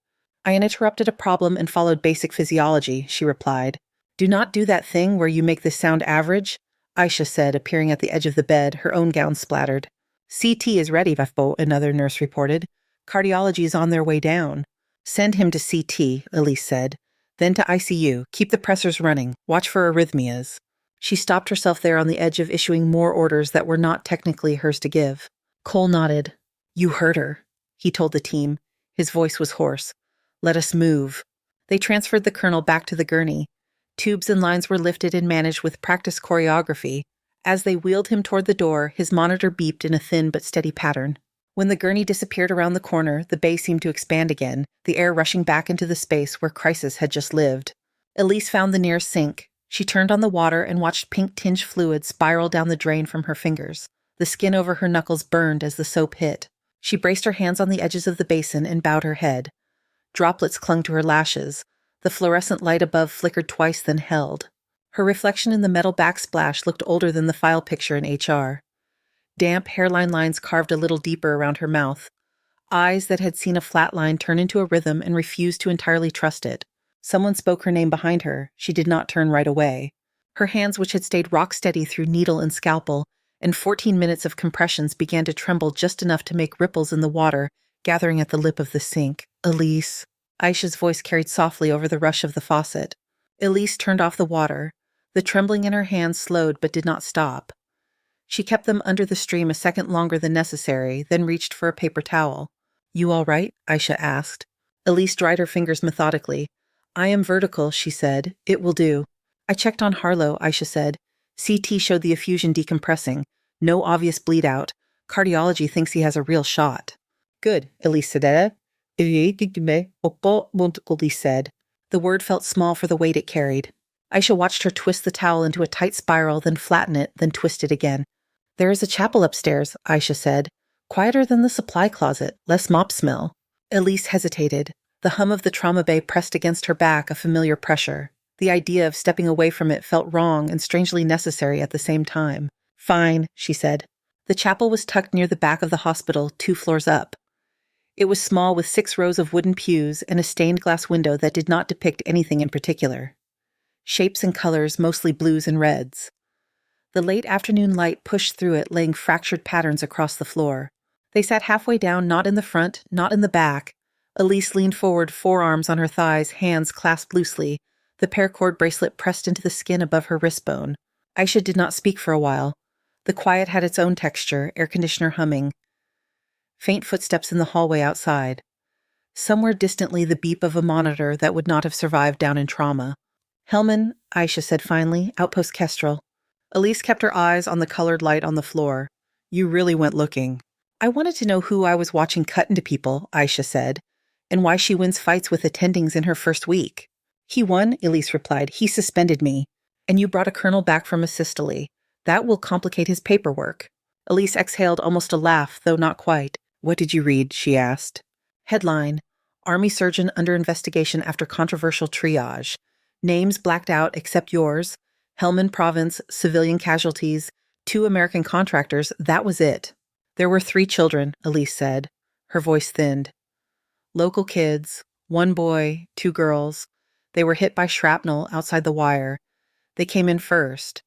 "I interrupted a problem and followed basic physiology," she replied. "Do not do that thing where you make this sound average," Aisha said, appearing at the edge of the bed, her own gown splattered. "CT is ready, Vafbo," another nurse reported. "Cardiology is on their way down." "Send him to CT," Elise said. "Then to ICU. Keep the pressors running. Watch for arrhythmias." She stopped herself there on the edge of issuing more orders that were not technically hers to give. Cole nodded. "You heard her," he told the team. His voice was hoarse. "Let us move." They transferred the colonel back to the gurney. Tubes and lines were lifted and managed with practiced choreography. As they wheeled him toward the door, his monitor beeped in a thin but steady pattern. When the gurney disappeared around the corner, the bay seemed to expand again, the air rushing back into the space where Crisis had just lived. Elise found the nearest sink. She turned on the water and watched pink-tinged fluid spiral down the drain from her fingers. The skin over her knuckles burned as the soap hit. She braced her hands on the edges of the basin and bowed her head. Droplets clung to her lashes. The fluorescent light above flickered twice, then held. Her reflection in the metal backsplash looked older than the file picture in HR. Damp hairline lines carved a little deeper around her mouth. Eyes that had seen a flat line turn into a rhythm and refused to entirely trust it. Someone spoke her name behind her. She did not turn right away. Her hands, which had stayed rock steady through needle and scalpel, and 14 minutes of compressions, began to tremble just enough to make ripples in the water, gathering at the lip of the sink. Elise. Aisha's voice carried softly over the rush of the faucet. Elise turned off the water. The trembling in her hands slowed but did not stop. She kept them under the stream a second longer than necessary, then reached for a paper towel. "You all right?" Aisha asked. Elise dried her fingers methodically. "I am vertical," she said. "It will do." "I checked on Harlow," Aisha said. "CT showed the effusion decompressing. No obvious bleed out. Cardiology thinks he has a real shot." "Good," Elise said. Elise said. The word felt small for the weight it carried. Aisha watched her twist the towel into a tight spiral, then flatten it, then twist it again. "There is a chapel upstairs," Aisha said. "Quieter than the supply closet, less mop smell." Elise hesitated. The hum of the trauma bay pressed against her back, a familiar pressure. The idea of stepping away from it felt wrong and strangely necessary at the same time. "Fine," she said. The chapel was tucked near the back of the hospital, 2 floors up. It was small, with 6 rows of wooden pews and a stained glass window that did not depict anything in particular. Shapes and colors, mostly blues and reds. The late afternoon light pushed through it, laying fractured patterns across the floor. They sat halfway down, not in the front, not in the back. Elise leaned forward, forearms on her thighs, hands clasped loosely, the paracord bracelet pressed into the skin above her wrist bone. Aisha did not speak for a while. The quiet had its own texture, air conditioner humming. Faint footsteps in the hallway outside. Somewhere distantly the beep of a monitor that would not have survived down in trauma. "Hellman," Aisha said finally, "Outpost Kestrel." Elise kept her eyes on the colored light on the floor. "You really went looking." "I wanted to know who I was watching cut into people," Aisha said, "and why she wins fights with attendings in her first week." "He won," Elise replied. "He suspended me. And you brought a colonel back from a systole. That will complicate his paperwork." Elise exhaled almost a laugh, though not quite. "What did you read?" she asked. Headline: Army surgeon under investigation after controversial triage. Names blacked out except yours. Helmand Province, civilian casualties, 2 American contractors, that was it. "There were 3 children," Elise said. Her voice thinned. "Local kids, 1 boy, 2 girls. They were hit by shrapnel outside the wire. They came in first.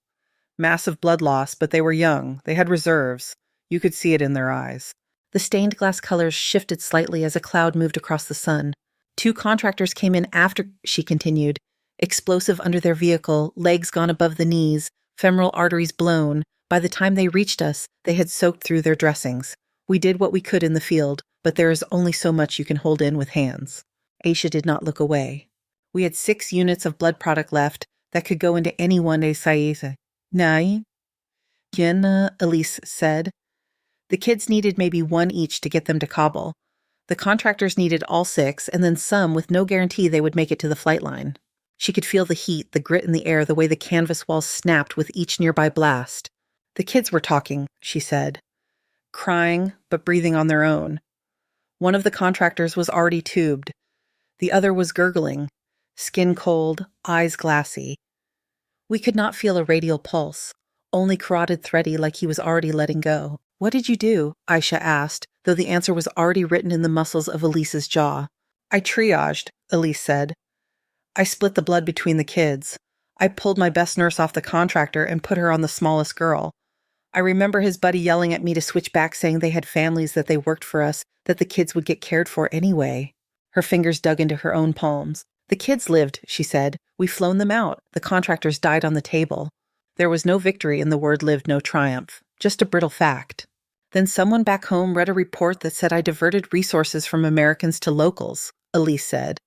Massive blood loss, but they were young. They had reserves. You could see it in their eyes." The stained glass colors shifted slightly as a cloud moved across the sun. 2 contractors came in after, she continued. Explosive under their vehicle, legs gone above the knees, femoral arteries blown. By the time they reached us, they had soaked through their dressings. We did what we could in the field, but there is only so much you can hold in with hands. Aisha did not look away. "We had 6 units of blood product left that could go into any one day saïse. Nai? Yenna," Elise said. "The kids needed maybe 1 each to get them to Kabul. The contractors needed all 6, and then some with no guarantee they would make it to the flight line." She could feel the heat, the grit in the air, the way the canvas walls snapped with each nearby blast. "The kids were talking," she said. "Crying, but breathing on their own. One of the contractors was already tubed. The other was gurgling, skin cold, eyes glassy. We could not feel a radial pulse, only carotid thready like he was already letting go." "What did you do?" Aisha asked, though the answer was already written in the muscles of Elise's jaw. "I triaged," Elise said. "I split the blood between the kids. I pulled my best nurse off the contractor and put her on the smallest girl. I remember his buddy yelling at me to switch back, saying they had families, that they worked for us, that the kids would get cared for anyway." Her fingers dug into her own palms. "The kids lived," she said. "We've flown them out. The contractors died on the table." There was no victory in the word lived, no triumph. Just a brittle fact. "Then someone back home read a report that said I diverted resources from Americans to locals," Elise said.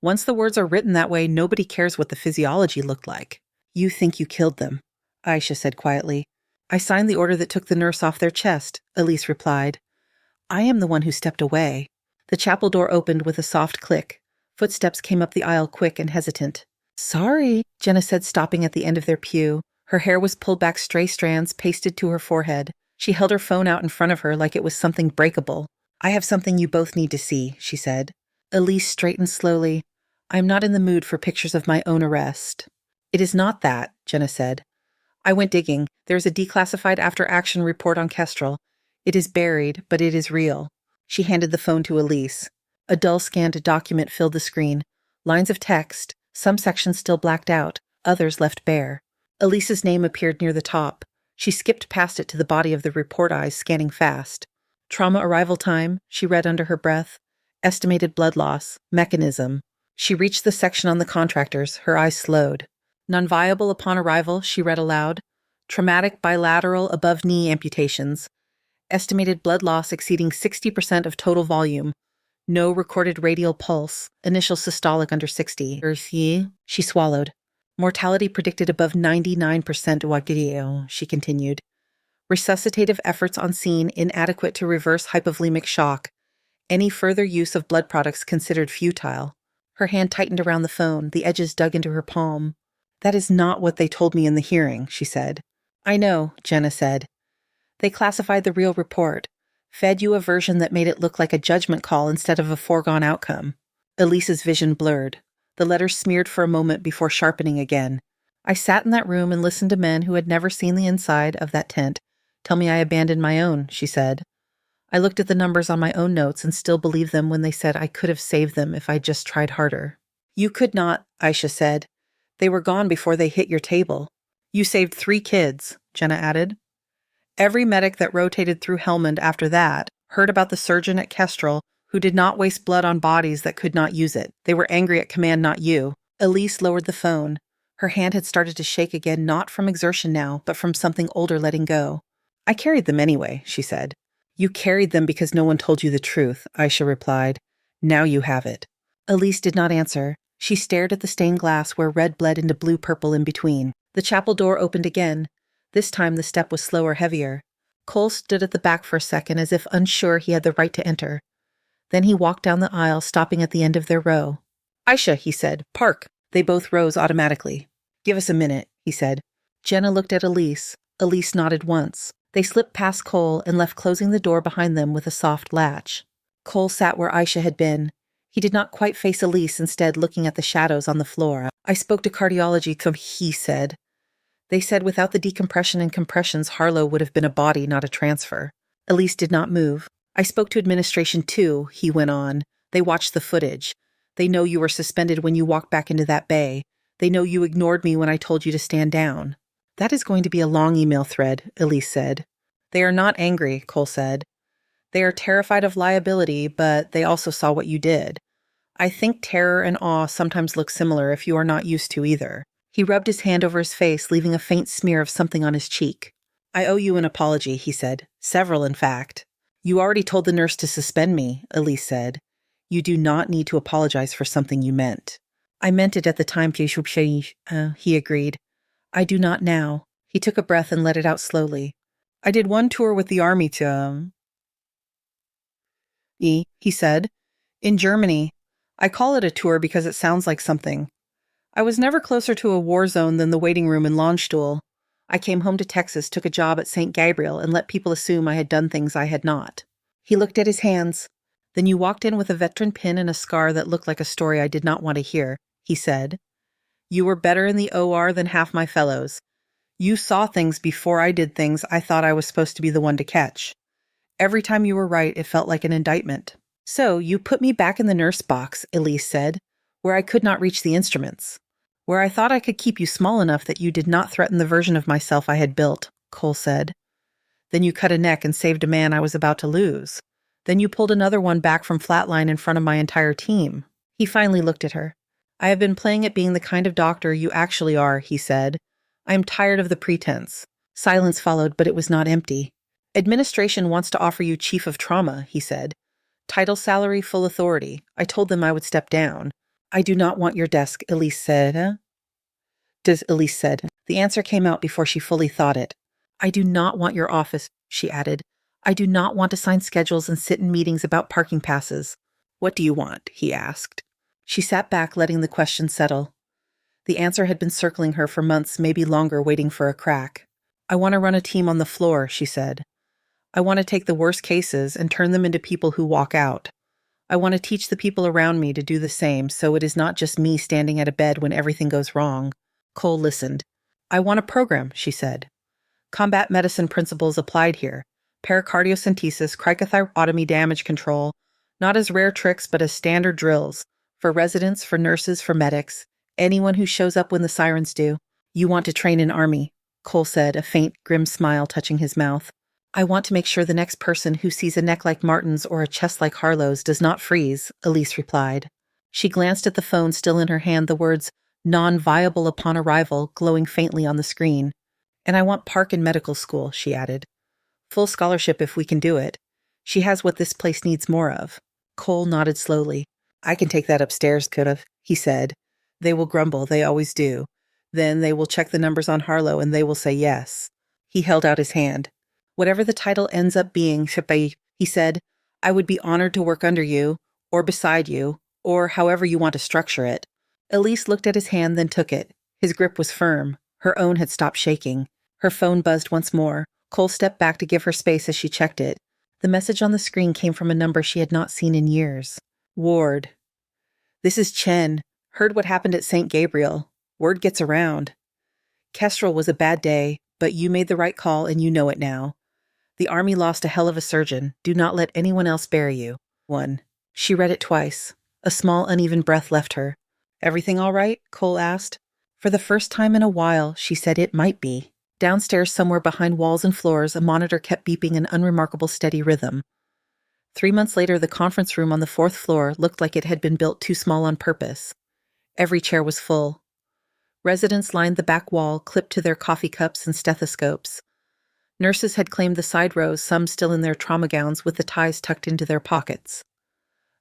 "Once the words are written that way, nobody cares what the physiology looked like." "You think you killed them," Aisha said quietly. "I signed the order that took the nurse off their chest," Elise replied. "I am the one who stepped away." The chapel door opened with a soft click. Footsteps came up the aisle, quick and hesitant. "Sorry," Jenna said, stopping at the end of their pew. Her hair was pulled back, stray strands pasted to her forehead. She held her phone out in front of her like it was something breakable. "I have something you both need to see," she said. Elise straightened slowly. "I'm not in the mood for pictures of my own arrest." It is not that, Jenna said. I went digging. There's a declassified after-action report on Kestrel. It is buried, but it is real. She handed the phone to Elise. A dull scanned document filled the screen. Lines of text, some sections still blacked out, others left bare. Elise's name appeared near the top. She skipped past it to the body of the report eyes, scanning fast. Trauma arrival time, she read under her breath. Estimated blood loss. Mechanism. She reached the section on the contractors, her eyes slowed. Non-viable upon arrival, she read aloud. Traumatic bilateral above-knee amputations. Estimated blood loss exceeding 60% of total volume. No recorded radial pulse. Initial systolic under 60. She swallowed. Mortality predicted above 99% Wagdio, she continued. Resuscitative efforts on scene inadequate to reverse hypovolemic shock. Any further use of blood products considered futile. Her hand tightened around the phone, the edges dug into her palm. That is not what they told me in the hearing, she said. I know, Jenna said. They classified the real report, fed you a version that made it look like a judgment call instead of a foregone outcome. Elise's vision blurred. The letters smeared for a moment before sharpening again. I sat in that room and listened to men who had never seen the inside of that tent tell me I abandoned my own, she said. I looked at the numbers on my own notes and still believed them when they said I could have saved them if I just tried harder. You could not, Aisha said. They were gone before they hit your table. You saved 3 kids, Jenna added. Every medic that rotated through Helmand after that heard about the surgeon at Kestrel who did not waste blood on bodies that could not use it. They were angry at command, not you. Elise lowered the phone. Her hand had started to shake again, not from exertion now, but from something older letting go. I carried them anyway, she said. You carried them because no one told you the truth, Aisha replied. Now you have it. Elise did not answer. She stared at the stained glass where red bled into blue-purple in between. The chapel door opened again. This time the step was slower, heavier. Cole stood at the back for a second as if unsure he had the right to enter. Then he walked down the aisle, stopping at the end of their row. Aisha, he said, park. They both rose automatically. Give us a minute, he said. Jenna looked at Elise. Elise nodded once. They slipped past Cole and left closing the door behind them with a soft latch. Cole sat where Aisha had been. He did not quite face Elise, instead looking at the shadows on the floor. I spoke to cardiology, he said. They said without the decompression and compressions, Harlow would have been a body, not a transfer. Elise did not move. I spoke to administration too, he went on. They watched the footage. They know you were suspended when you walked back into that bay. They know you ignored me when I told you to stand down. That is going to be a long email thread, Elise said. They are not angry, Cole said. They are terrified of liability, but they also saw what you did. I think terror and awe sometimes look similar if you are not used to either. He rubbed his hand over his face, leaving a faint smear of something on his cheek. I owe you an apology, he said. Several, in fact. You already told the nurse to suspend me, Elise said. You do not need to apologize for something you meant. I meant it at the time, he agreed. I do not now. He took a breath and let it out slowly. I did one tour with the army to, he said. In Germany. I call it a tour because it sounds like something. I was never closer to a war zone than the waiting room in Launchstoel. I came home to Texas, took a job at St. Gabriel, and let people assume I had done things I had not. He looked at his hands. Then you walked in with a veteran pin and a scar that looked like a story I did not want to hear, he said. You were better in the OR than half my fellows. You saw things before I did things I thought I was supposed to be the one to catch. Every time you were right, it felt like an indictment. So you put me back in the nurse box, Elise said, where I could not reach the instruments. Where I thought I could keep you small enough that you did not threaten the version of myself I had built, Cole said. Then you cut a neck and saved a man I was about to lose. Then you pulled another one back from flatline in front of my entire team. He finally looked at her. I have been playing at being the kind of doctor you actually are, he said. I am tired of the pretense. Silence followed, but it was not empty. Administration wants to offer you chief of trauma, he said. Title, salary, full authority. I told them I would step down. I do not want your desk, Elise said. Elise said. The answer came out before she fully thought it. I do not want your office, she added. I do not want to sign schedules and sit in meetings about parking passes. What do you want? He asked. She sat back, letting the question settle. The answer had been circling her for months, maybe longer, waiting for a crack. I want to run a team on the floor, she said. I want to take the worst cases and turn them into people who walk out. I want to teach the people around me to do the same, so it is not just me standing at a bed when everything goes wrong. Cole listened. I want a program, she said. Combat medicine principles applied here. Pericardiocentesis, cricothyrotomy damage control, not as rare tricks but as standard drills. For residents, for nurses, for medics. Anyone who shows up when the sirens do. You want to train in Army, Cole said, a faint, grim smile touching his mouth. I want to make sure the next person who sees a neck like Martin's or a chest like Harlow's does not freeze, Elise replied. She glanced at the phone still in her hand, the words, non-viable upon arrival, glowing faintly on the screen. And I want Park in medical school, she added. Full scholarship if we can do it. She has what this place needs more of. Cole nodded slowly. I can take that upstairs, could've, he said. They will grumble, they always do. Then they will check the numbers on Harlow and they will say yes. He held out his hand. Whatever the title ends up being, he said, I would be honored to work under you, or beside you, or however you want to structure it. Elise looked at his hand, then took it. His grip was firm. Her own had stopped shaking. Her phone buzzed once more. Cole stepped back to give her space as she checked it. The message on the screen came from a number she had not seen in years. Ward. This is Chen. Heard what happened at St. Gabriel. Word gets around. Kestrel was a bad day, but you made the right call and you know it now. The Army lost a hell of a surgeon. Do not let anyone else bury you. 1. She read it twice. A small, uneven breath left her. Everything all right? Cole asked. For the first time in a while, she said it might be. Downstairs, somewhere behind walls and floors, a monitor kept beeping an unremarkable steady rhythm. 3 months later, the conference room on the 4th floor looked like it had been built too small on purpose. Every chair was full. Residents lined the back wall, clipped to their coffee cups and stethoscopes. Nurses had claimed the side rows, some still in their trauma gowns with the ties tucked into their pockets.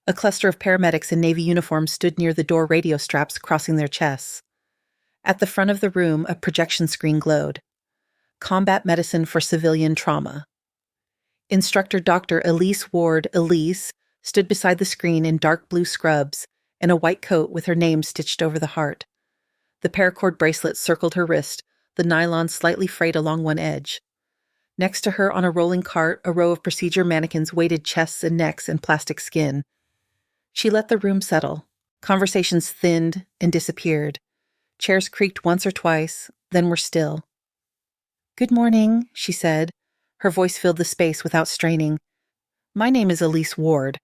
A cluster of paramedics in Navy uniforms stood near the door, radio straps crossing their chests. At the front of the room, a projection screen glowed. Combat Medicine for Civilian Trauma. Instructor Dr. Elise Ward, Elise, stood beside the screen in dark blue scrubs and a white coat with her name stitched over the heart. The paracord bracelet circled her wrist, the nylon slightly frayed along one edge. Next to her on a rolling cart, a row of procedure mannequins weighted chests and necks and plastic skin. She let the room settle. Conversations thinned and disappeared. Chairs creaked once or twice, then were still. Good morning, she said. Her voice filled the space without straining. My name is Elise Ward.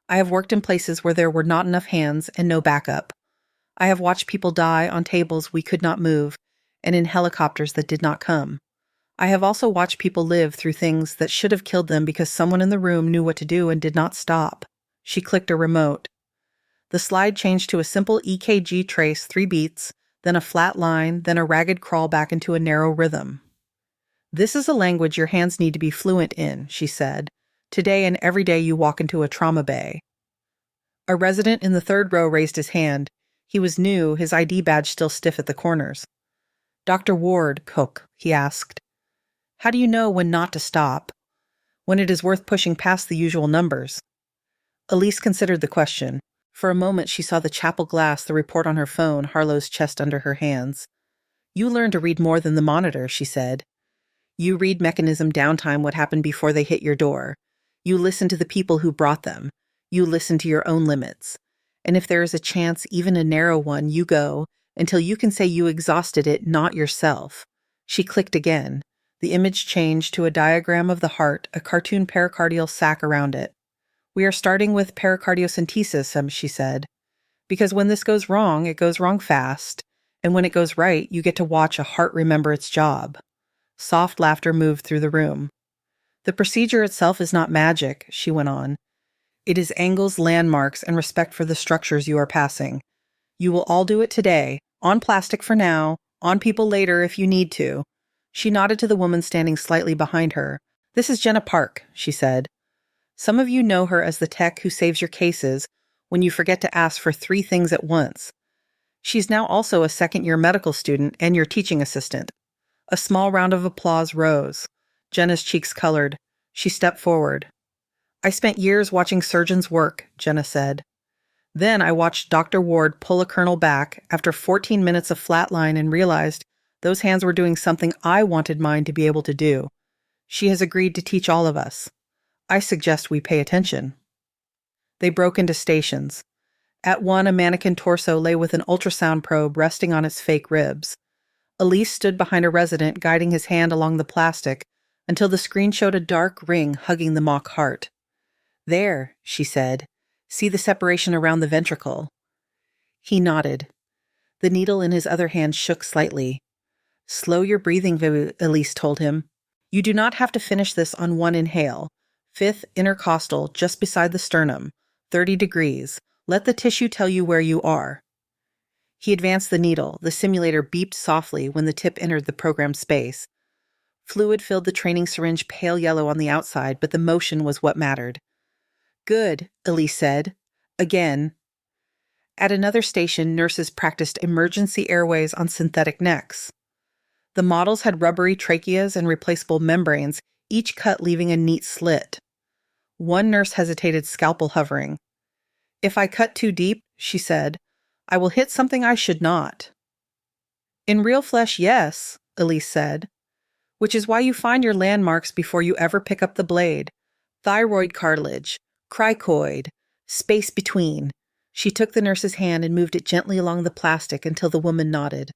I have worked in places where there were not enough hands and no backup. I have watched people die on tables we could not move and in helicopters that did not come. I have also watched people live through things that should have killed them because someone in the room knew what to do and did not stop. She clicked a remote. The slide changed to a simple EKG trace, 3 beats, then a flat line, then a ragged crawl back into a narrow rhythm. This is a language your hands need to be fluent in, she said. Today and every day you walk into a trauma bay. A resident in the 3rd row raised his hand. He was new, his ID badge still stiff at the corners. Dr. Ward, Cook, he asked. How do you know when not to stop? When it is worth pushing past the usual numbers? Elise considered the question. For a moment she saw the chapel glass, the report on her phone, Harlow's chest under her hands. You learn to read more than the monitor, she said. You read mechanism downtime, what happened before they hit your door. You listen to the people who brought them. You listen to your own limits. And if there is a chance, even a narrow one, you go, until you can say you exhausted it, not yourself. She clicked again. The image changed to a diagram of the heart, a cartoon pericardial sac around it. We are starting with pericardiocentesis, she said. Because when this goes wrong, it goes wrong fast. And when it goes right, you get to watch a heart remember its job. Soft laughter moved through the room. The procedure itself is not magic, she went on. It is angles, landmarks, and respect for the structures you are passing. You will all do it today, on plastic for now, on people later if you need to. She nodded to the woman standing slightly behind her. This is Jenna Park, she said. Some of you know her as the tech who saves your cases when you forget to ask for 3 things at once. She's now also a 2nd-year medical student and your teaching assistant. A small round of applause rose. Jenna's cheeks colored. She stepped forward. I spent years watching surgeons work, Jenna said. Then I watched Dr. Ward pull a kernel back after 14 minutes of flatline and realized those hands were doing something I wanted mine to be able to do. She has agreed to teach all of us. I suggest we pay attention. They broke into stations. At one, a mannequin torso lay with an ultrasound probe resting on its fake ribs. Elise stood behind a resident, guiding his hand along the plastic until the screen showed a dark ring hugging the mock heart. "There," she said. "See the separation around the ventricle." He nodded. The needle in his other hand shook slightly. "Slow your breathing," Elise told him. "You do not have to finish this on one inhale. 5th intercostal, just beside the sternum. 30 degrees. Let the tissue tell you where you are." He advanced the needle. The simulator beeped softly when the tip entered the programmed space. Fluid filled the training syringe pale yellow on the outside, but the motion was what mattered. "Good," Elise said. "Again." At another station, nurses practiced emergency airways on synthetic necks. The models had rubbery tracheas and replaceable membranes, each cut leaving a neat slit. One nurse hesitated, scalpel hovering. "If I cut too deep," she said, "I will hit something I should not." "In real flesh, yes," Elise said. "Which is why you find your landmarks before you ever pick up the blade. Thyroid cartilage, cricoid, space between." She took the nurse's hand and moved it gently along the plastic until the woman nodded.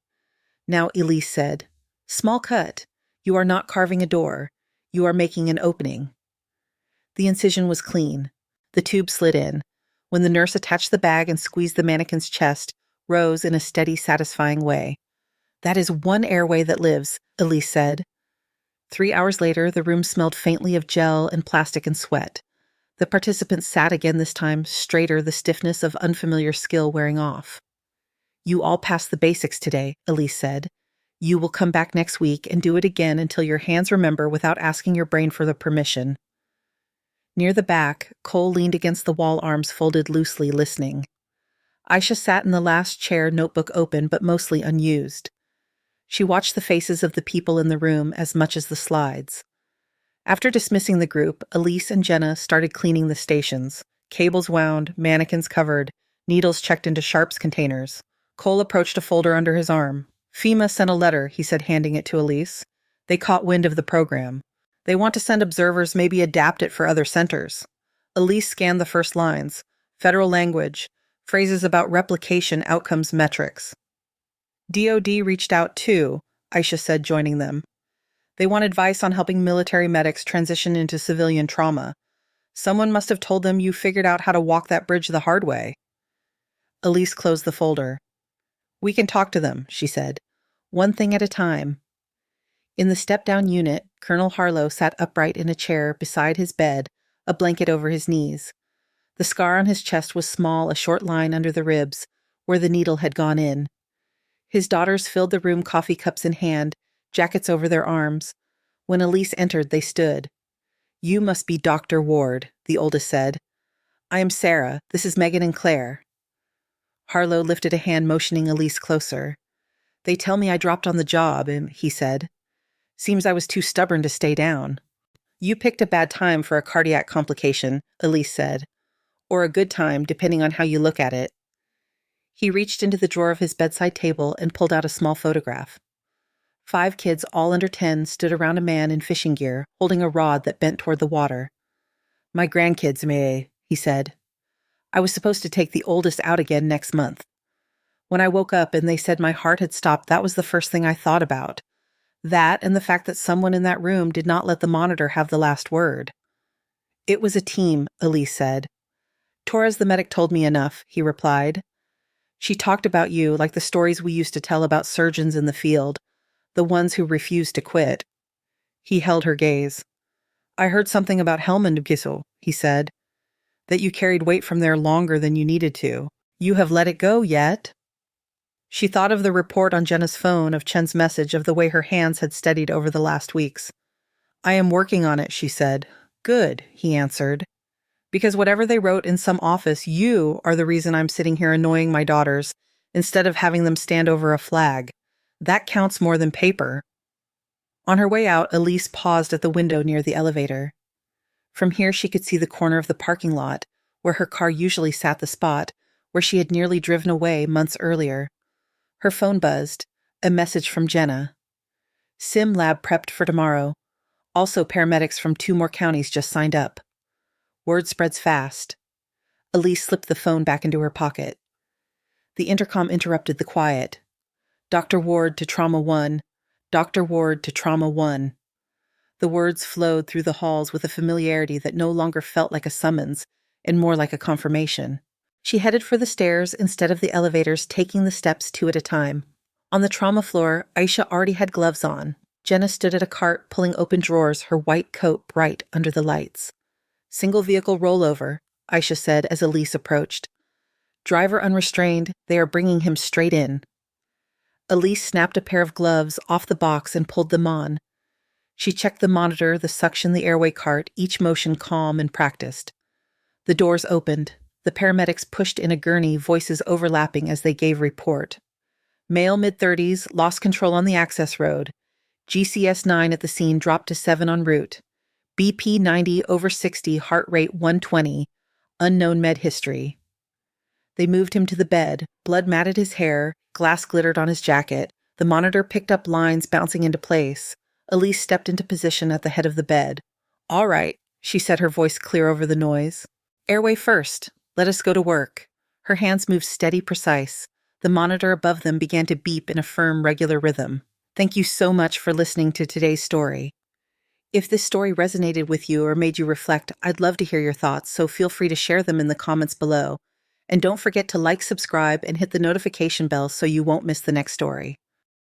Now Elise said, "Small cut. You are not carving a door. You are making an opening." The incision was clean. The tube slid in. When the nurse attached the bag and squeezed the mannequin's chest, rose in a steady, satisfying way. "That is one airway that lives," Elise said. 3 hours later, the room smelled faintly of gel and plastic and sweat. The participants sat again this time, straighter, the stiffness of unfamiliar skill wearing off. "You all passed the basics today," Elise said. "You will come back next week and do it again until your hands remember without asking your brain for the permission." Near the back, Cole leaned against the wall, arms folded loosely, listening. Aisha sat in the last chair, notebook open but mostly unused. She watched the faces of the people in the room as much as the slides. After dismissing the group, Elise and Jenna started cleaning the stations. Cables wound, mannequins covered, needles checked into sharps containers. Cole approached a folder under his arm. "FEMA sent a letter," he said, handing it to Elise. "They caught wind of the program. They want to send observers, maybe adapt it for other centers." Elise scanned the first lines. Federal language. Phrases about replication outcomes metrics. "DOD reached out too," Aisha said, joining them. "They want advice on helping military medics transition into civilian trauma. Someone must have told them you figured out how to walk that bridge the hard way." Elise closed the folder. "We can talk to them," she said. "One thing at a time." In the step-down unit, Colonel Harlow sat upright in a chair beside his bed, a blanket over his knees. The scar on his chest was small, a short line under the ribs, where the needle had gone in. His daughters filled the room, coffee cups in hand, jackets over their arms. When Elise entered, they stood. "You must be Dr. Ward," the oldest said. "I am Sarah. This is Megan and Claire." Harlow lifted a hand, motioning Elise closer. "They tell me I dropped on the job," he said. "Seems I was too stubborn to stay down." "You picked a bad time for a cardiac complication," Elise said. "Or a good time, depending on how you look at it." He reached into the drawer of his bedside table and pulled out a small photograph. 5 kids, all under 10, stood around a man in fishing gear, holding a rod that bent toward the water. "My grandkids, May," he said. "I was supposed to take the oldest out again next month. When I woke up and they said my heart had stopped, that was the first thing I thought about. That and the fact that someone in that room did not let the monitor have the last word." "It was a team," Elise said. "Torres the medic told me enough," he replied. "She talked about you like the stories we used to tell about surgeons in the field, the ones who refused to quit." He held her gaze. "I heard something about Helmandgiso," he said. "That you carried weight from there longer than you needed to. You have let it go yet?" She thought of the report on Jenna's phone, of Chen's message, of the way her hands had steadied over the last weeks. "I am working on it," she said. "Good," he answered. "Because whatever they wrote in some office, you are the reason I'm sitting here annoying my daughters instead of having them stand over a flag. That counts more than paper." On her way out, Elise paused at the window near the elevator. From here she could see the corner of the parking lot, where her car usually sat, the spot where she had nearly driven away months earlier. Her phone buzzed, a message from Jenna. "Sim lab prepped for tomorrow. Also paramedics from 2 more counties just signed up." Word spreads fast. Elise slipped the phone back into her pocket. The intercom interrupted the quiet. Dr. Ward to Trauma 1. Dr. Ward to Trauma 1. The words flowed through the halls with a familiarity that no longer felt like a summons and more like a confirmation. She headed for the stairs instead of the elevators, taking the steps two at a time. On the trauma floor, Aisha already had gloves on. Jenna stood at a cart, pulling open drawers, her white coat bright under the lights. Single vehicle rollover, Aisha said as Elise approached. Driver unrestrained, they are bringing him straight in. Elise snapped a pair of gloves off the box and pulled them on. She checked the monitor, the suction, the airway cart, each motion calm and practiced. The doors opened. The paramedics pushed in a gurney, voices overlapping as they gave report. Male mid-30s, lost control on the access road. GCS 9 at the scene dropped to 7 en route. BP 90 over 60, heart rate 120. Unknown med history. They moved him to the bed. Blood matted his hair. Glass glittered on his jacket. The monitor picked up lines bouncing into place. Elise stepped into position at the head of the bed. All right, she said, her voice clear over the noise. Airway first. Let us go to work. Her hands moved steady, precise. The monitor above them began to beep in a firm, regular rhythm. Thank you so much for listening to today's story. If this story resonated with you or made you reflect, I'd love to hear your thoughts, so feel free to share them in the comments below. And don't forget to like, subscribe, and hit the notification bell so you won't miss the next story.